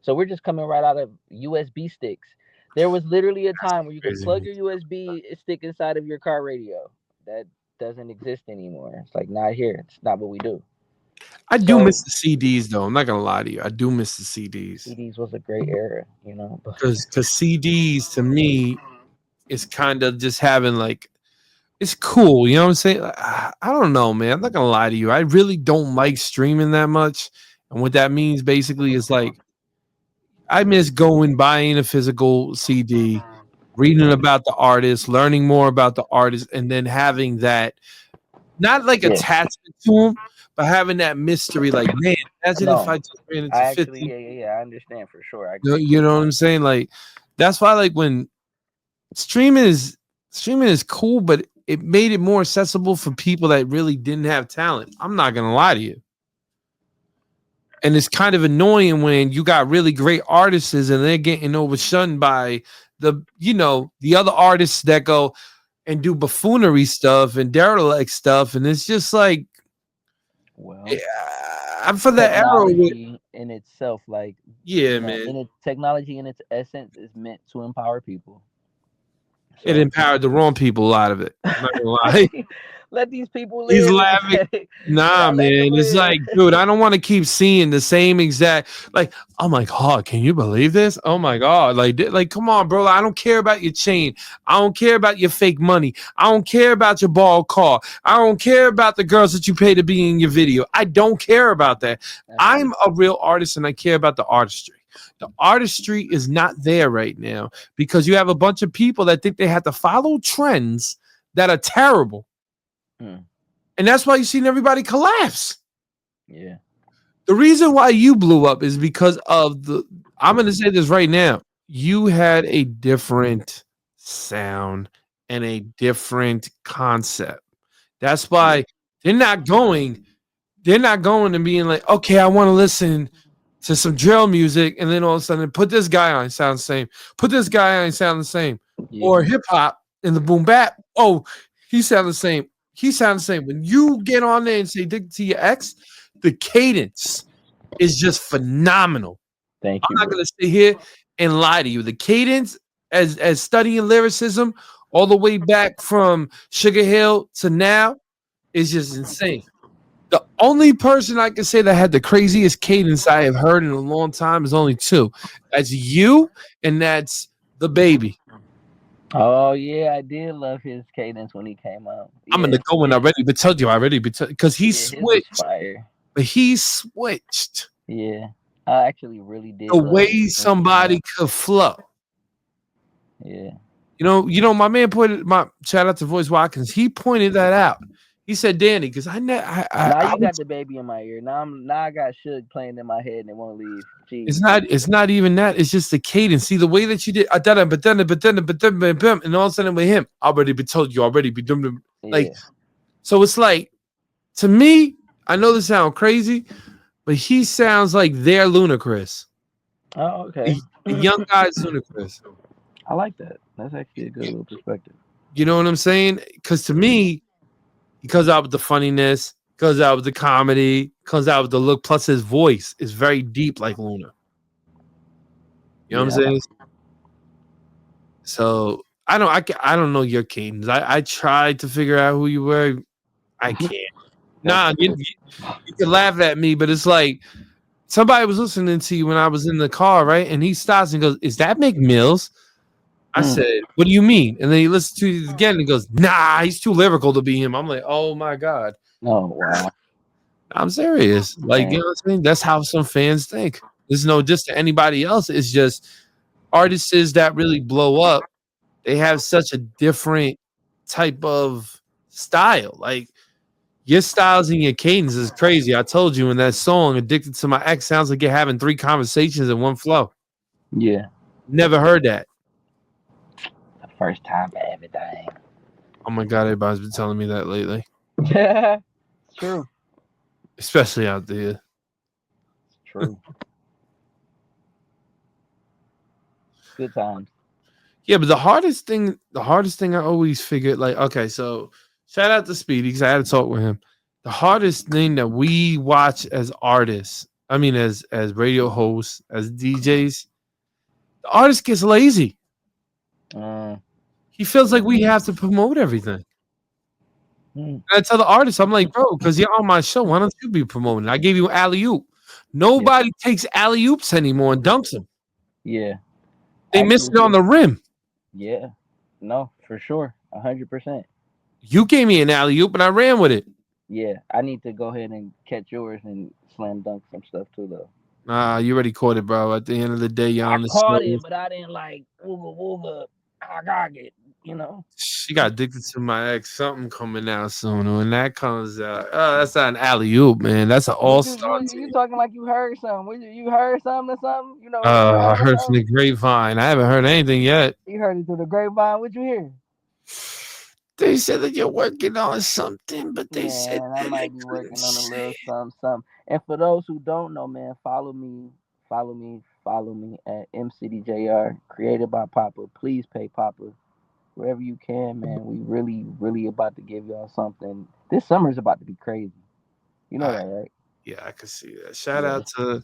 [SPEAKER 7] So we're just coming right out of USB sticks. There was literally a time where you could plug
[SPEAKER 4] Crazy.
[SPEAKER 7] your USB stick inside of your car radio. That doesn't exist anymore. It's like not here. It's not what we do.
[SPEAKER 4] I do
[SPEAKER 7] So
[SPEAKER 4] miss the CDs though. I'm not gonna lie to you. I do miss the CDs
[SPEAKER 7] CDs was a great era, but
[SPEAKER 4] because CDs to me is kind of just having like it's cool. You know what I'm saying? I don't know, man. I'm not gonna lie to you. I really don't like streaming that much, and what that means basically is like I miss going buying a physical CD, reading about the artist, learning more about the artist, and then having that not like
[SPEAKER 7] yeah.
[SPEAKER 4] attachment to him, but having that mystery. Like, man, imagine if
[SPEAKER 7] No,
[SPEAKER 4] I just ran into
[SPEAKER 7] I actually,
[SPEAKER 4] 50.
[SPEAKER 7] yeah, I understand for sure. I
[SPEAKER 4] You know,
[SPEAKER 7] agree.
[SPEAKER 4] you know what I'm saying? Like, that's why like when streaming is streaming is cool, but it made it more accessible for people that really didn't have talent. I'm not gonna lie to you. And it's kind of annoying when you got really great artists and they're getting overshadowed by the other artists that go and do buffoonery stuff and derelict stuff, and it's just like
[SPEAKER 7] Well,
[SPEAKER 4] yeah, I'm for that era with
[SPEAKER 7] technology in itself, like
[SPEAKER 4] yeah, man.
[SPEAKER 7] technology in its essence is meant to empower people.
[SPEAKER 4] It
[SPEAKER 7] So
[SPEAKER 4] empowered the wrong people out of it. I'm not gonna lie.
[SPEAKER 7] let these people
[SPEAKER 4] He's
[SPEAKER 7] live,
[SPEAKER 4] laughing.
[SPEAKER 7] energetic. You
[SPEAKER 4] Nah,
[SPEAKER 7] gotta let them
[SPEAKER 4] man. It's
[SPEAKER 7] live.
[SPEAKER 4] like, dude, I don't want to keep seeing the same exact. Like, oh my god, can you believe this? Oh my god, like, come on, bro. I don't care about your chain. I don't care about your fake money. I don't care about your ball car. I don't care about the girls that you pay to be in your video. I don't care about that. I'm
[SPEAKER 7] Absolutely.
[SPEAKER 4] a real artist, and I care about the artistry. The artistry is not there right now because you have a bunch of people that think they have to follow trends that are terrible.
[SPEAKER 7] Hmm.
[SPEAKER 4] And that's why you've seen everybody collapse.
[SPEAKER 7] Yeah.
[SPEAKER 4] The reason why you blew up is because of I'm going to say this right now. You had a different sound and a different concept. That's
[SPEAKER 7] Yeah.
[SPEAKER 4] why they're not going and being like, okay, I want to listen to some drill music, and then all of a sudden put this guy on, sound the same. Put this guy on, sound the same.
[SPEAKER 7] Yeah.
[SPEAKER 4] Or hip hop in the boom bap. Oh, he sound the same. He sounds the same. When you get on there and say "Dig to your ex," the cadence is just phenomenal.
[SPEAKER 7] Thank
[SPEAKER 4] I'm
[SPEAKER 7] you,
[SPEAKER 4] not
[SPEAKER 7] bro.
[SPEAKER 4] gonna sit here and lie to you. The cadence as studying lyricism all the way back from Sugar Hill to now is just insane. The only person I can say that had the craziest cadence I have heard in a long time is only two. That's you, and that's the baby.
[SPEAKER 7] Oh yeah, I did love his cadence when he came out.
[SPEAKER 4] I'm
[SPEAKER 7] Yeah,
[SPEAKER 4] gonna go in already, but told you already, because he
[SPEAKER 7] yeah, his was
[SPEAKER 4] switched.
[SPEAKER 7] fire.
[SPEAKER 4] But he switched
[SPEAKER 7] Yeah, I actually really did
[SPEAKER 4] the
[SPEAKER 7] love it
[SPEAKER 4] way
[SPEAKER 7] when he came
[SPEAKER 4] somebody
[SPEAKER 7] out.
[SPEAKER 4] could flow.
[SPEAKER 7] Yeah.
[SPEAKER 4] My man pointed my shout out to Voice Watkins. He pointed that out. He said, Danny, because
[SPEAKER 7] Now
[SPEAKER 4] I
[SPEAKER 7] you
[SPEAKER 4] was,
[SPEAKER 7] got the baby in my ear. Now I got Suge playing in my head and it won't leave.
[SPEAKER 4] it's
[SPEAKER 7] Jeez.
[SPEAKER 4] not even that. It's just the cadence. See the way that you did, and all of a sudden with him, already be told you already be dum like.
[SPEAKER 7] Yeah.
[SPEAKER 4] So it's like to me, I know this sounds crazy, but he sounds like their Ludacris.
[SPEAKER 7] Oh, okay.
[SPEAKER 4] The young guy's Ludacris.
[SPEAKER 7] I like that. That's actually a good little perspective.
[SPEAKER 4] You know what I'm saying? Because to me, he comes out with the funniness, comes out with the comedy, comes out with the look. Plus, his voice is very deep, like Luna. You know what I'm saying? So I don't know your cadence. I tried to figure out who you were. I can't. Nah, you can laugh at me, but it's like somebody was listening to you when I was in the car, right? And he stops and goes, "Is that McMills?" I said, "What do you mean?" And then he listens to it again and goes, "Nah, he's too lyrical to be him." I'm like, "Oh my god."
[SPEAKER 7] Oh wow.
[SPEAKER 4] I'm serious. Like, you know what I'm saying? That's how some fans think. There's no diss to anybody else. It's just artists that really blow up, they have such a different type of style. Like your styles and your cadence is crazy. I told you in that song, Addicted to My Ex sounds like you're having 3 conversations in one flow.
[SPEAKER 7] Yeah.
[SPEAKER 4] Never heard that.
[SPEAKER 7] The first time for everything.
[SPEAKER 4] Oh my god, everybody's been telling me that lately.
[SPEAKER 7] Yeah. It's true.
[SPEAKER 4] Especially out there.
[SPEAKER 7] It's true. Good times.
[SPEAKER 4] Yeah, but the hardest thing I always figured, like, okay, so shout out to Speedy because I had to talk with him. The hardest thing that we watch as artists, I mean, as radio hosts, as DJs, the artist gets lazy. He feels like we have to promote everything. And I tell the artist, I'm like, bro, because you're on my show, why don't you be promoting? I gave you an alley oop. Nobody takes alley oops anymore and dunks them.
[SPEAKER 7] Yeah.
[SPEAKER 4] They miss it on the rim.
[SPEAKER 7] Yeah. No, for sure. 100%.
[SPEAKER 4] You gave me an alley oop and I ran with it.
[SPEAKER 7] Yeah. I need to go ahead and catch yours and slam dunk some stuff too, though.
[SPEAKER 4] Nah, you already caught it, bro. At the end of the day, you're on the
[SPEAKER 7] caught
[SPEAKER 4] show.
[SPEAKER 7] it, but I didn't like wooga wooga. I got it, you know.
[SPEAKER 4] She got addicted to my ex. Something coming out soon. When that comes out, oh, that's not an alley oop, man. That's an all star.
[SPEAKER 7] You talking like you heard something? You heard something or something? You know.
[SPEAKER 4] I heard from the grapevine. I haven't heard anything yet.
[SPEAKER 7] You heard it through the grapevine. What'd you hear?
[SPEAKER 4] They said that you're working on something, but they said
[SPEAKER 7] I might be working on a little something. And for those who don't know, man, follow me at MCDJR, created by Papa. Please pay Papa wherever you can, man. We really about to give y'all something. This summer is about to be crazy. You know that, right?
[SPEAKER 4] Yeah, I can see that. Shout out to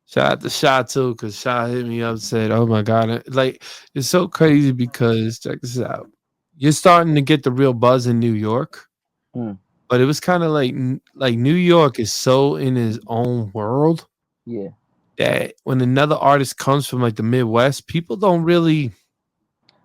[SPEAKER 4] Sha too, because Sha hit me up and said, "Oh my god!" Like it's so crazy because check this out. You're starting to get the real buzz in New York, but it was kind of like New York is so in his own world.
[SPEAKER 7] Yeah.
[SPEAKER 4] That when another artist comes from like the Midwest, people don't really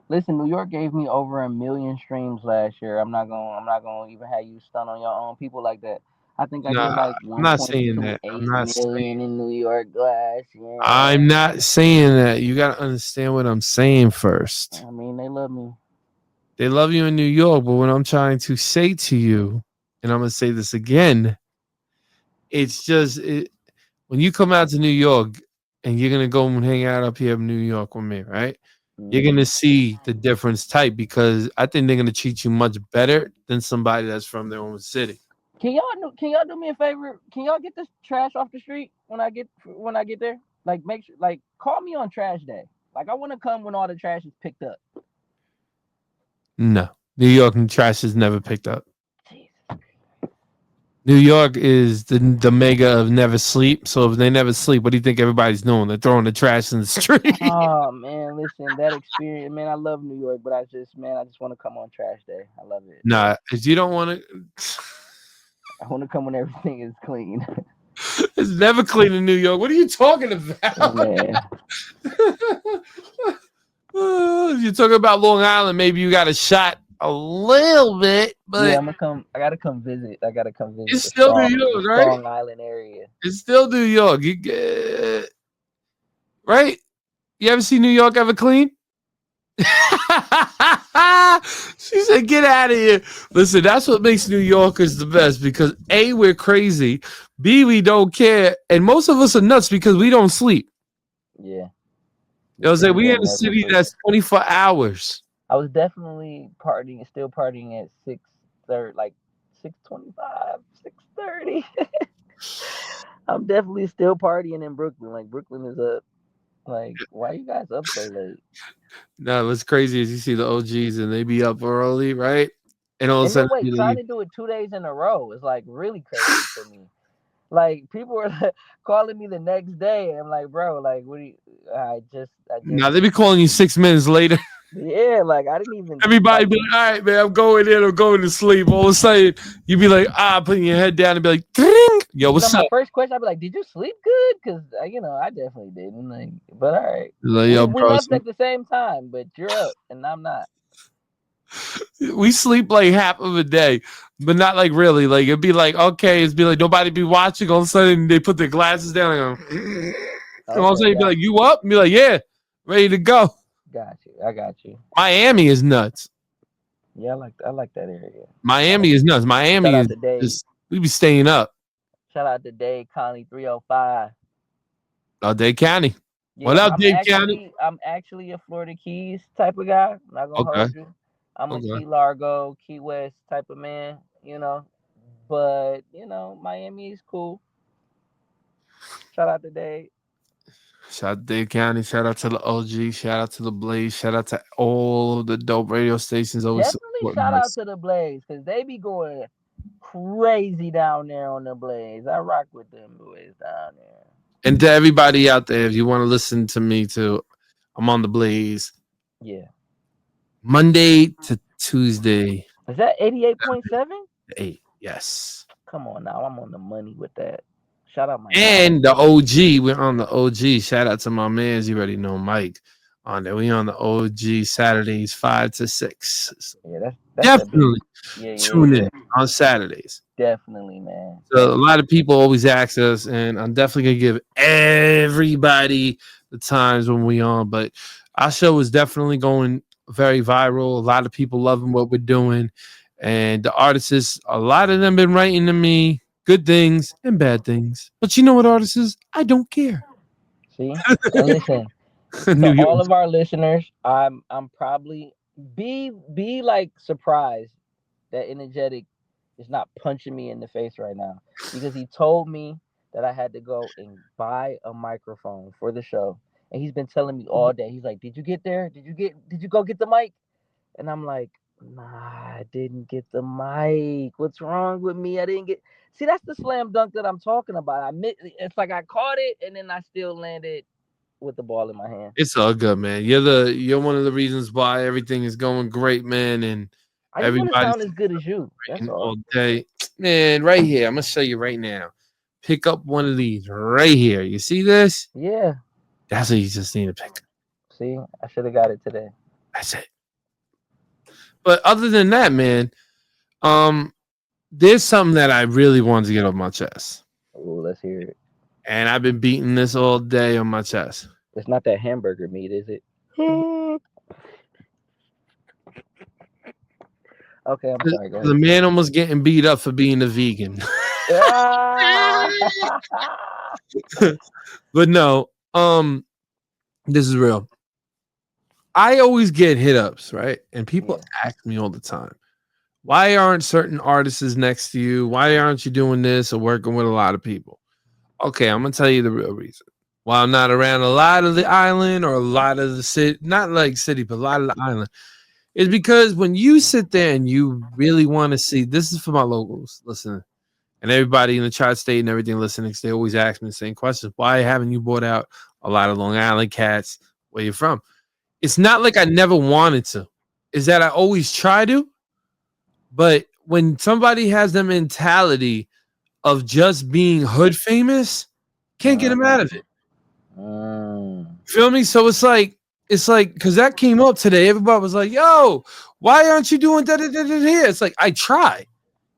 [SPEAKER 7] listen. New York gave me over 1 million streams last year. I'm not gonna even have you stun on your own people like that. I think I did like 1.28 million in New York last year.
[SPEAKER 4] I'm not saying that. You gotta understand what I'm saying first.
[SPEAKER 7] I mean, they love me.
[SPEAKER 4] They love you in New York, but what I'm trying to say to you, and I'm gonna say this again, it's just when you come out to New York and you're gonna go and hang out up here in New York with me, right? You're gonna see the difference type because I think they're gonna treat you much better than somebody that's from their own city.
[SPEAKER 7] Can y'all do me a favor? Can y'all get this trash off the street when I get there? Like make sure, like call me on trash day. Like I want to come when all the trash is picked up.
[SPEAKER 4] No, New York and trash is never picked up.
[SPEAKER 7] Jesus.
[SPEAKER 4] New York is the mega of never sleep. So if they never sleep, what do you think everybody's doing? They're throwing the trash in the street.
[SPEAKER 7] Oh man, listen, that experience, man. I love New York, but I just want to come on trash day. I love it.
[SPEAKER 4] Nah, if you don't want to,
[SPEAKER 7] I want to come when everything is clean.
[SPEAKER 4] it's never clean in New York. What are you talking about?
[SPEAKER 7] Man,
[SPEAKER 4] If you're talking about Long Island, maybe you got a shot a little bit, but
[SPEAKER 7] yeah, I'm gonna come. I gotta come visit. I gotta come visit
[SPEAKER 4] it's still New
[SPEAKER 7] the
[SPEAKER 4] York, right?
[SPEAKER 7] Strong Island area.
[SPEAKER 4] It's still New York. You get, right? You ever see New York ever clean? She said, "Get out of here." Listen, that's what makes New Yorkers the best because A, we're crazy, B, we don't care, and most of us are nuts because we don't sleep.
[SPEAKER 7] Yeah.
[SPEAKER 4] You know what I'm saying? We in a
[SPEAKER 7] Never
[SPEAKER 4] city
[SPEAKER 7] sleep.
[SPEAKER 4] that's 24 hours.
[SPEAKER 7] I was definitely still partying at 6:30, like 6:25, 6:30. I'm definitely still partying in Brooklyn. Like Brooklyn is up. Like, why you guys up so late?
[SPEAKER 4] No, what's crazy is you see the OGs and they be up early, right? And all of a
[SPEAKER 7] And then
[SPEAKER 4] sudden,
[SPEAKER 7] wait,
[SPEAKER 4] you
[SPEAKER 7] trying
[SPEAKER 4] leave.
[SPEAKER 7] to do it 2 days in a row is like really crazy for me. Like people are calling me the next day. I'm like, bro, like, what do you? I just,
[SPEAKER 4] Now they be calling you 6 minutes later.
[SPEAKER 7] yeah, like I didn't even
[SPEAKER 4] Everybody
[SPEAKER 7] like.
[SPEAKER 4] be like, all right, man, I'm going in, I'm going to sleep. All of a sudden, you be like, putting your head down and be like, ding. Yo, what's
[SPEAKER 7] My
[SPEAKER 4] up?
[SPEAKER 7] first question, I'd be like, "Did you sleep good?" Because I definitely didn't. Like, but all right,
[SPEAKER 4] Like, yo,
[SPEAKER 7] we
[SPEAKER 4] bro,
[SPEAKER 7] left at the same time, but you're up and I'm not.
[SPEAKER 4] we sleep like half of a day, but not like really. Like, it'd be like, okay, it'd be like, nobody be watching. All of a sudden, they put their glasses down and go, and all of a sudden, you'd be like, you up? And be like, yeah, ready to go.
[SPEAKER 7] Got you. I got you.
[SPEAKER 4] Miami is nuts.
[SPEAKER 7] Yeah, I like that area.
[SPEAKER 4] Miami is nuts. Miami
[SPEAKER 7] Shout out
[SPEAKER 4] is
[SPEAKER 7] to Dave.
[SPEAKER 4] just, we be staying up.
[SPEAKER 7] Shout out to Dade County 305.
[SPEAKER 4] Oh, Dade County.
[SPEAKER 7] Yeah,
[SPEAKER 4] What up, Dade County?
[SPEAKER 7] I'm actually a Florida Keys type of guy. I'm not gonna
[SPEAKER 4] Okay.
[SPEAKER 7] hold you. I'm a Key Largo, Key West type of man, But Miami is cool. Shout out to Dade.
[SPEAKER 4] Shout out to Dade County. Shout out to the OG. Shout out to the Blaze. Shout out to all of the dope radio stations always
[SPEAKER 7] Definitely
[SPEAKER 4] supporting
[SPEAKER 7] shout out
[SPEAKER 4] us.
[SPEAKER 7] to the Blaze because they be going crazy down there on the Blaze. I rock with them boys down there.
[SPEAKER 4] And to everybody out there, if you want to listen to me too, I'm on the Blaze.
[SPEAKER 7] Yeah.
[SPEAKER 4] Monday to Tuesday.
[SPEAKER 7] Is that 88.7?
[SPEAKER 4] 8. Yes.
[SPEAKER 7] Come on now. I'm on the money with that. Shout out my
[SPEAKER 4] And the OG. We're on the OG. Shout out to my mans. You already know Mike. On there. We on the OG Saturdays 5 to 6. So
[SPEAKER 7] yeah, that's
[SPEAKER 4] definitely tune in on Saturdays.
[SPEAKER 7] Definitely, man.
[SPEAKER 4] So a lot of people always ask us, and I'm definitely gonna give everybody the times when we on. But our show is definitely going very viral. A lot of people loving what we're doing, and the artists, a lot of them been writing to me good things and bad things. But you know what, artists? I don't care.
[SPEAKER 7] See, and listen. To all of our listeners, I'm probably be like surprised that Enjetic is not punching me in the face right now because he told me that I had to go and buy a microphone for the show, and he's been telling me all day. He's like, "Did you get there? Did you go get the mic?" And I'm like, "Nah, I didn't get the mic. What's wrong with me? I didn't get." See, that's the slam dunk that I'm talking about. It's like I caught it and then I still landed with the ball in my hand.
[SPEAKER 4] It's all good, man. You're one of the reasons why everything is going great, man. And
[SPEAKER 7] I just want to sound as good as you. That's all
[SPEAKER 4] day. Man, right here. I'm gonna show you right now. Pick up one of these right here. You see this?
[SPEAKER 7] Yeah.
[SPEAKER 4] That's what you just need to pick.
[SPEAKER 7] See, I should have got it today.
[SPEAKER 4] That's it. But other than that, man, there's something that I really wanted to get off my chest.
[SPEAKER 7] Oh, let's hear it.
[SPEAKER 4] And I've been beating this all day on my chest.
[SPEAKER 7] It's not that hamburger meat, is it? Okay, I'm sorry. Go ahead.
[SPEAKER 4] The man almost getting beat up for being a vegan. But no, this is real. I always get hit ups, right? And people ask me all the time, why aren't certain artists next to you? Why aren't you doing this or working with a lot of people? Okay, I'm gonna tell you the real reason. While I'm not around a lot of the island or a lot of the city, not like city, but a lot of the island, is because when you sit there and you really want to see, this is for my locals, listen, And everybody in the tri-state and everything listening, they always ask me the same questions. Why haven't you brought out a lot of Long Island cats? Where you from? It's not like I never wanted to. Is that I always try to. But when somebody has the mentality of just being hood famous, can't get them out of it. Feel me? So it's like because that came up today. Everybody was like, "Yo, why aren't you doing that here?" It's like I try.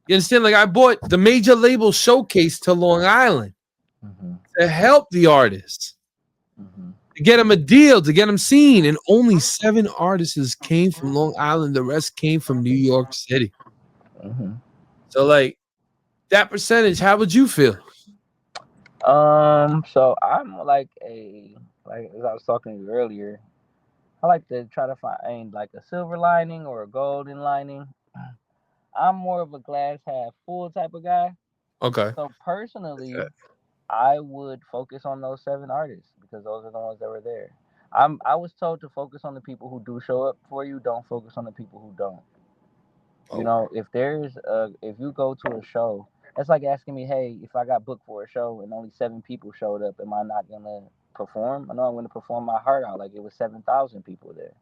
[SPEAKER 4] You understand? Like I bought the major label showcase to Long Island to help the artists, to get them a deal, to get them seen, and only 7 artists came from Long Island. The rest came from New York City. So like that percentage, how would you feel?
[SPEAKER 7] So I'm like as I was talking to you earlier, I like to try to find like a silver lining or a golden lining. I'm more of a glass half full type of guy.
[SPEAKER 4] Okay.
[SPEAKER 7] So personally, I would focus on those 7 artists because those are the ones that were there. I was told to focus on the people who do show up for you. Don't focus on the people who don't. You know, if you go to a show, that's like asking me, hey, if I got booked for a show and only 7 people showed up, am I not gonna perform? I know I'm gonna perform my heart out like it was 7,000 people there,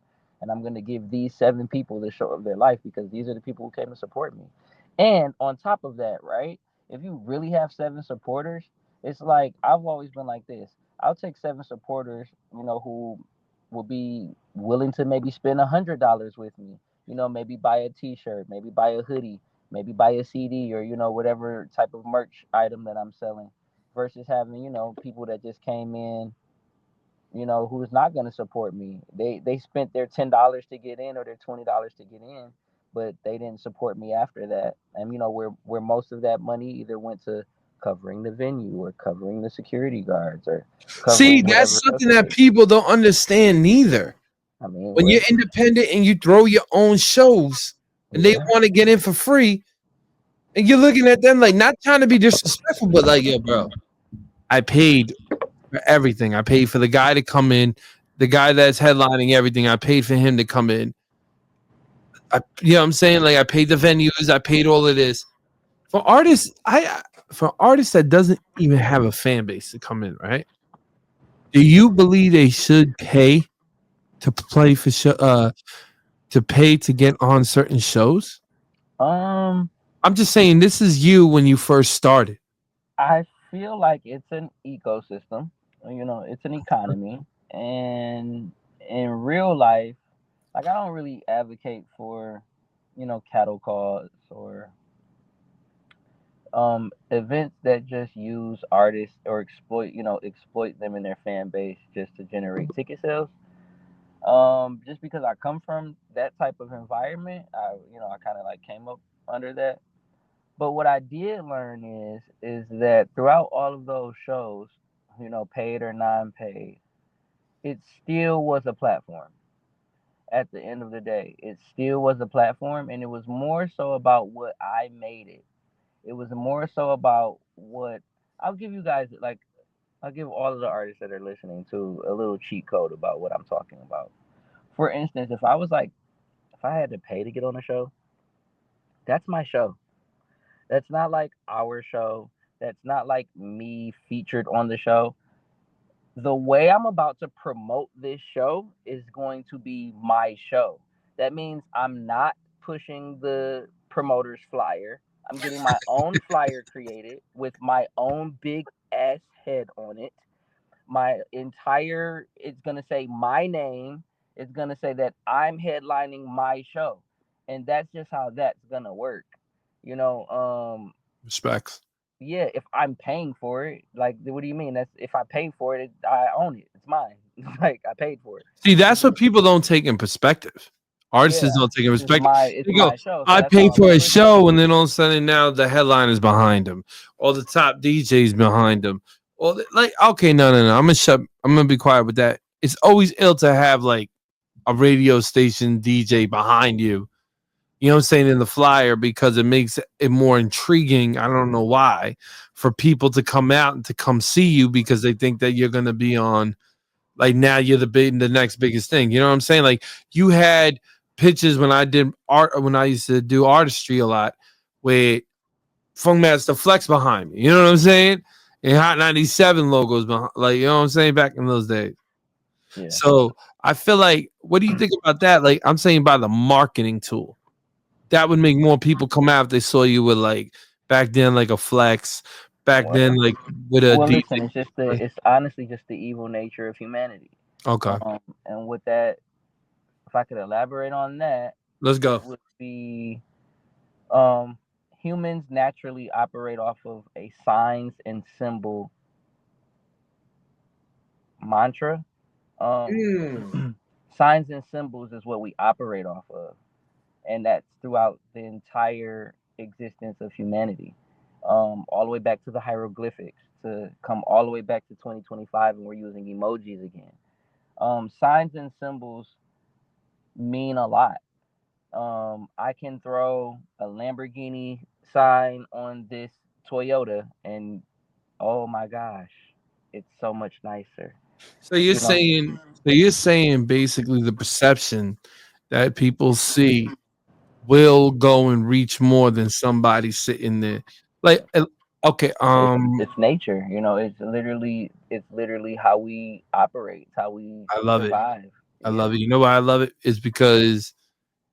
[SPEAKER 7] and I'm gonna give these 7 people the show of their life because these are the people who came to support me. And on top of that, right? If you really have 7 supporters, it's like I've always been like this. I'll take 7 supporters, who will be willing to maybe spend $100 with me, maybe buy a t-shirt, maybe buy a hoodie, maybe buy a CD or, whatever type of merch item that I'm selling versus having, people that just came in, who's not going to support me. They spent their $10 to get in or their $20 to get in, but they didn't support me after that. And, where most of that money either went to covering the venue or covering the security guards or
[SPEAKER 4] See,
[SPEAKER 7] covering
[SPEAKER 4] that's
[SPEAKER 7] whatever
[SPEAKER 4] something
[SPEAKER 7] else
[SPEAKER 4] that people don't understand neither.
[SPEAKER 7] I mean,
[SPEAKER 4] When you're independent and you throw your own shows and they want to get in for free, and you're looking at them like not trying to be disrespectful, but like, yo, bro, I paid for everything. I paid for the guy to come in, the guy that's headlining everything. I paid for him to come in. You know what I'm saying? Like I paid the venues, I paid all of this. For artists, that doesn't even have a fan base to come in, right? Do you believe they should pay to play for to pay to get on certain shows? I'm just saying this is you when you first started.
[SPEAKER 7] I feel like it's an ecosystem, it's an economy, and in real life, like I don't really advocate for, cattle calls or events that just use artists or exploit them in their fan base just to generate ticket sales. Just because I come from that type of environment, I kind of like came up under that. But what I did learn is that throughout all of those shows, paid or non-paid, it still was a platform. At the end of the day, it still was a platform, and it was more so about what I made it. It was more so about what I'll give you guys like. I'll give all of the artists that are listening to a little cheat code about what I'm talking about. For instance, if I had to pay to get on a show, that's my show. That's not like our show. That's not like me featured on the show. The way I'm about to promote this show is going to be my show. That means I'm not pushing the promoter's flyer. I'm getting my own flyer created with my own big ass head on it. It's going to say my name. It's going to say that I'm headlining my show. And that's just how that's going to work.
[SPEAKER 4] Respects.
[SPEAKER 7] Yeah, if I'm paying for it, like, what do you mean? That's if I pay for it, I own it. It's mine. Like I paid for it.
[SPEAKER 4] See, that's what people don't take in perspective. Artists don't take in perspective.
[SPEAKER 7] It's
[SPEAKER 4] They go,
[SPEAKER 7] my show. So
[SPEAKER 4] I
[SPEAKER 7] that's
[SPEAKER 4] paid
[SPEAKER 7] how
[SPEAKER 4] for
[SPEAKER 7] I'm
[SPEAKER 4] a
[SPEAKER 7] pushing
[SPEAKER 4] show, and then all of a sudden now the headline is behind him, or the top DJs behind him, or like, okay, no, I'm gonna be quiet with that. It's always ill to have like a radio station DJ behind you. You know what I'm saying, in the flyer, because it makes it more intriguing. I don't know why, for people to come out and to come see you because they think that you're gonna be on. Like now you're the next biggest thing. You know what I'm saying? Like you had pitches when I did art, when I used to do artistry a lot, where Funkmaster Flex behind me. You know what I'm saying? And Hot 97 logos behind, like, you know what I'm saying, back in those days.
[SPEAKER 7] Yeah.
[SPEAKER 4] So I feel like, what do you think about that? Like, I'm saying by the marketing tool, that would make more people come out if they saw you with, like, back then, like a Flex, back then, like with a
[SPEAKER 7] Well,
[SPEAKER 4] DJ.
[SPEAKER 7] listen, it's honestly just the evil nature of humanity.
[SPEAKER 4] Okay,
[SPEAKER 7] And with that, if I could elaborate on that,
[SPEAKER 4] let's
[SPEAKER 7] it
[SPEAKER 4] go.
[SPEAKER 7] would be um, humans naturally operate off of a signs and symbol mantra. Um, signs and symbols is what we operate off of, and that's throughout the entire existence of humanity, all the way back to the hieroglyphics, to come all the way back to 2025, and we're using emojis again. Signs and symbols mean a lot. I can throw a Lamborghini sign on this Toyota, and oh my gosh, it's so much nicer.
[SPEAKER 4] So you're
[SPEAKER 7] You know,
[SPEAKER 4] saying, basically the perception that people see will go and reach more than somebody sitting there. Like, okay,
[SPEAKER 7] it's nature. You know, it's literally how we operate, it's how we
[SPEAKER 4] I love it.
[SPEAKER 7] survive.
[SPEAKER 4] I
[SPEAKER 7] Yeah,
[SPEAKER 4] love it. You know why I love it? Is because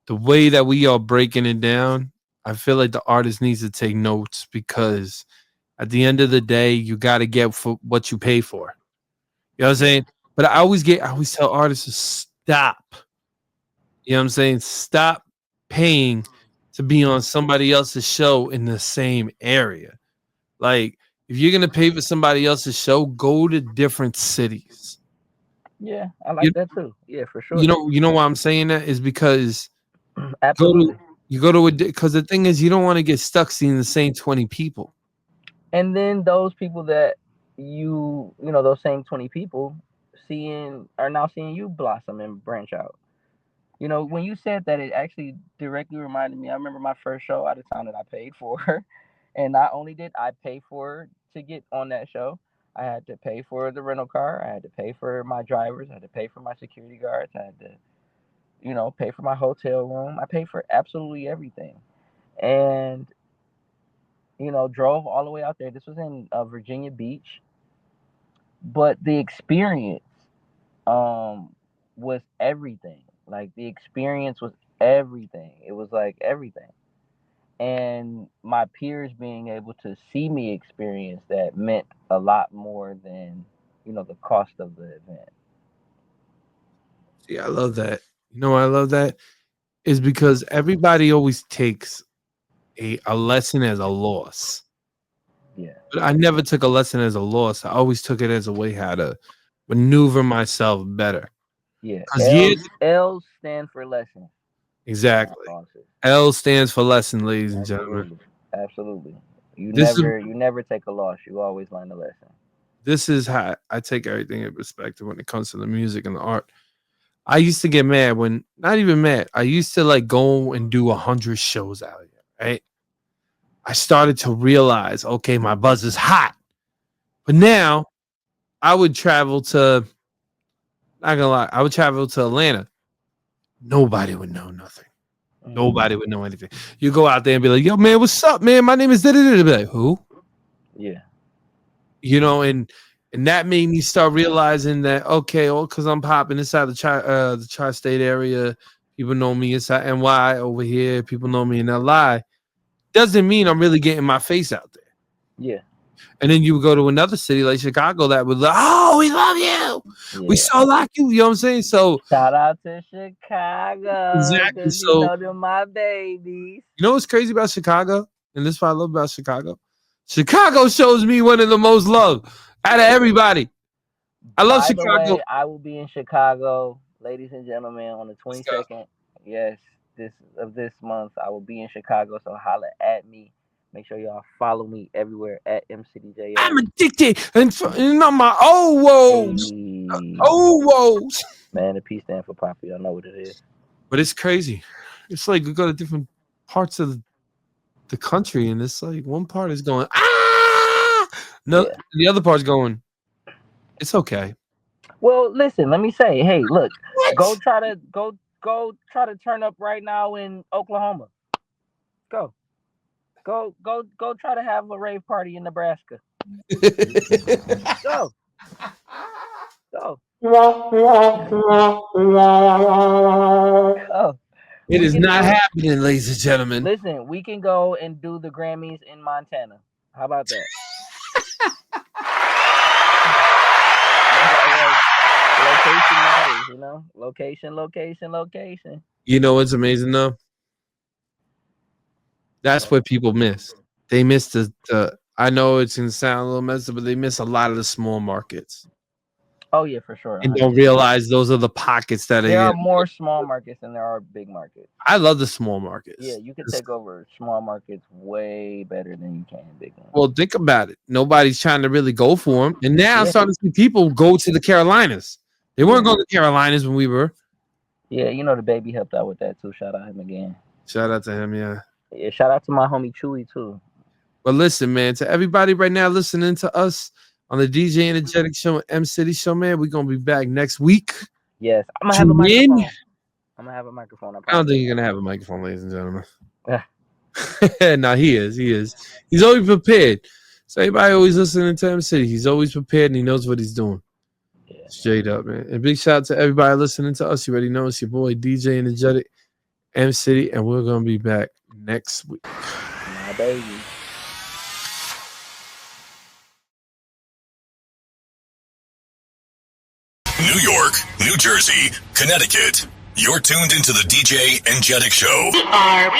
[SPEAKER 4] the way that we are breaking it down, I feel like the artist needs to take notes, because at the end of the day, you got to get for what you pay for. You know what I'm saying? But I always tell artists to stop. You know what I'm saying? Stop paying to be on somebody else's show in the same area. Like, if you're gonna pay for somebody else's show, go to different cities.
[SPEAKER 7] yeah, I
[SPEAKER 4] You
[SPEAKER 7] like that too. Yeah, for
[SPEAKER 4] you
[SPEAKER 7] sure.
[SPEAKER 4] know you know why I'm saying that is because go to
[SPEAKER 7] Absolutely.
[SPEAKER 4] you go to a because the thing is, you don't want to get stuck seeing the same 20 people.
[SPEAKER 7] And then those people that you know those same 20 people seeing are now seeing you blossom and branch out. You know, when you said that, it actually directly reminded me. I remember my first show out of town that I paid for, and not only did I pay for to get on that show, I had to pay for the rental car, I had to pay for my drivers, I had to pay for my security guards, I had to, pay for my hotel room. I paid for absolutely everything, and drove all the way out there. This was in Virginia Beach, but the experience was everything. Like the experience was everything. It was like everything. And my peers being able to see me experience that meant a lot more than, the cost of the event.
[SPEAKER 4] See, I love that. You know why I love that is because everybody always takes a lesson as a loss.
[SPEAKER 7] Yeah.
[SPEAKER 4] But I never took a lesson as a loss. I always took it as a way how to maneuver myself better.
[SPEAKER 7] Yeah.
[SPEAKER 4] Because years
[SPEAKER 7] L's stand for lessons, not
[SPEAKER 4] exactly.
[SPEAKER 7] losses.
[SPEAKER 4] L stands for lesson, ladies and gentlemen.
[SPEAKER 7] Absolutely. Absolutely. You
[SPEAKER 4] This is
[SPEAKER 7] never take a loss. You always learn a lesson.
[SPEAKER 4] this is how I take everything in perspective when it comes to the music and the art. I used to get mad when not even mad. I used to like go and do 100 shows out here, right? I started to realize, okay, my buzz is hot. But now I would travel to, not gonna lie, I would travel to Atlanta. Nobody would know nothing. Nobody would know anything. You go out there and be like, yo, man, what's up, man? My name is da da da. Be like, who?
[SPEAKER 7] Yeah.
[SPEAKER 4] You know, and that made me start realizing that, okay, oh, because I'm popping inside the tri-state area, people know me inside NY over here, people know me in LI. Doesn't mean I'm really getting my face out there.
[SPEAKER 7] Yeah.
[SPEAKER 4] And then you would go to another city like Chicago that would like, oh, we love you. We
[SPEAKER 7] Yeah.
[SPEAKER 4] so like you. You know what I'm saying? So
[SPEAKER 7] Shout out to Chicago,
[SPEAKER 4] exactly.
[SPEAKER 7] because
[SPEAKER 4] So
[SPEAKER 7] they're my babies.
[SPEAKER 4] you know what's crazy about Chicago? And this is what I love about Chicago. Chicago shows me one of the most love out of everybody. I love
[SPEAKER 7] By the
[SPEAKER 4] Chicago.
[SPEAKER 7] way, I will be in Chicago, ladies and gentlemen, on the
[SPEAKER 4] Let's go.
[SPEAKER 7] 22nd. Yes, this month I will be in Chicago. So holla at me. Make sure y'all follow me everywhere at MCDJS.
[SPEAKER 4] I'm addicted and on my woes.
[SPEAKER 7] Hey,
[SPEAKER 4] Woes.
[SPEAKER 7] man, the P stand for Papa. Y'all know what it is.
[SPEAKER 4] But it's crazy. It's like we go to different parts of the country, and it's like one part is going, ah! No,
[SPEAKER 7] Yeah.
[SPEAKER 4] the other part's going, it's okay.
[SPEAKER 7] Well, listen. Let me say, hey, look,
[SPEAKER 4] What?
[SPEAKER 7] go try to turn up right now in Oklahoma. Go. Go try to have a rave party in Nebraska. Go. Go. Go.
[SPEAKER 4] It is not happening, ladies and gentlemen.
[SPEAKER 7] Listen, we can go and do the Grammys in Montana. How about that? Location matters, you know? Location.
[SPEAKER 4] You know what's amazing though? That's what people miss. They miss the I know it's gonna sound a little messed up, but they miss a lot of the small markets.
[SPEAKER 7] Oh yeah, for sure.
[SPEAKER 4] And don't realize those are the pockets that
[SPEAKER 7] there are more small markets than there are big markets.
[SPEAKER 4] I love the small markets.
[SPEAKER 7] Yeah, you can take over small markets way better than you can big ones.
[SPEAKER 4] Well, think about it. Nobody's trying to really go for them. And now I'm starting to see people go to the Carolinas. They weren't going to the Carolinas when we were.
[SPEAKER 7] Yeah, you know the baby helped out with that too. Shout out him again.
[SPEAKER 4] Shout out to him, yeah.
[SPEAKER 7] Yeah, shout out to my homie Chewy too.
[SPEAKER 4] But listen, man, to everybody right now listening to us on the DJ Enjetic Show and M City Show, man, we're gonna be back next week.
[SPEAKER 7] Yes, I'm gonna have a microphone. I'm gonna have a microphone.
[SPEAKER 4] I don't think you're gonna have a microphone, ladies and gentlemen. No, he is. He's always prepared. So everybody always listening to M City. He's always prepared and he knows what he's doing. Yeah. Straight up, man. And big shout out to everybody listening to us. You already know it's your boy DJ Enjetic, M City, and we're gonna be back next week.
[SPEAKER 7] My baby.
[SPEAKER 1] New York, New Jersey, Connecticut. You're tuned into the DJ Enjetic Show.
[SPEAKER 5] We are.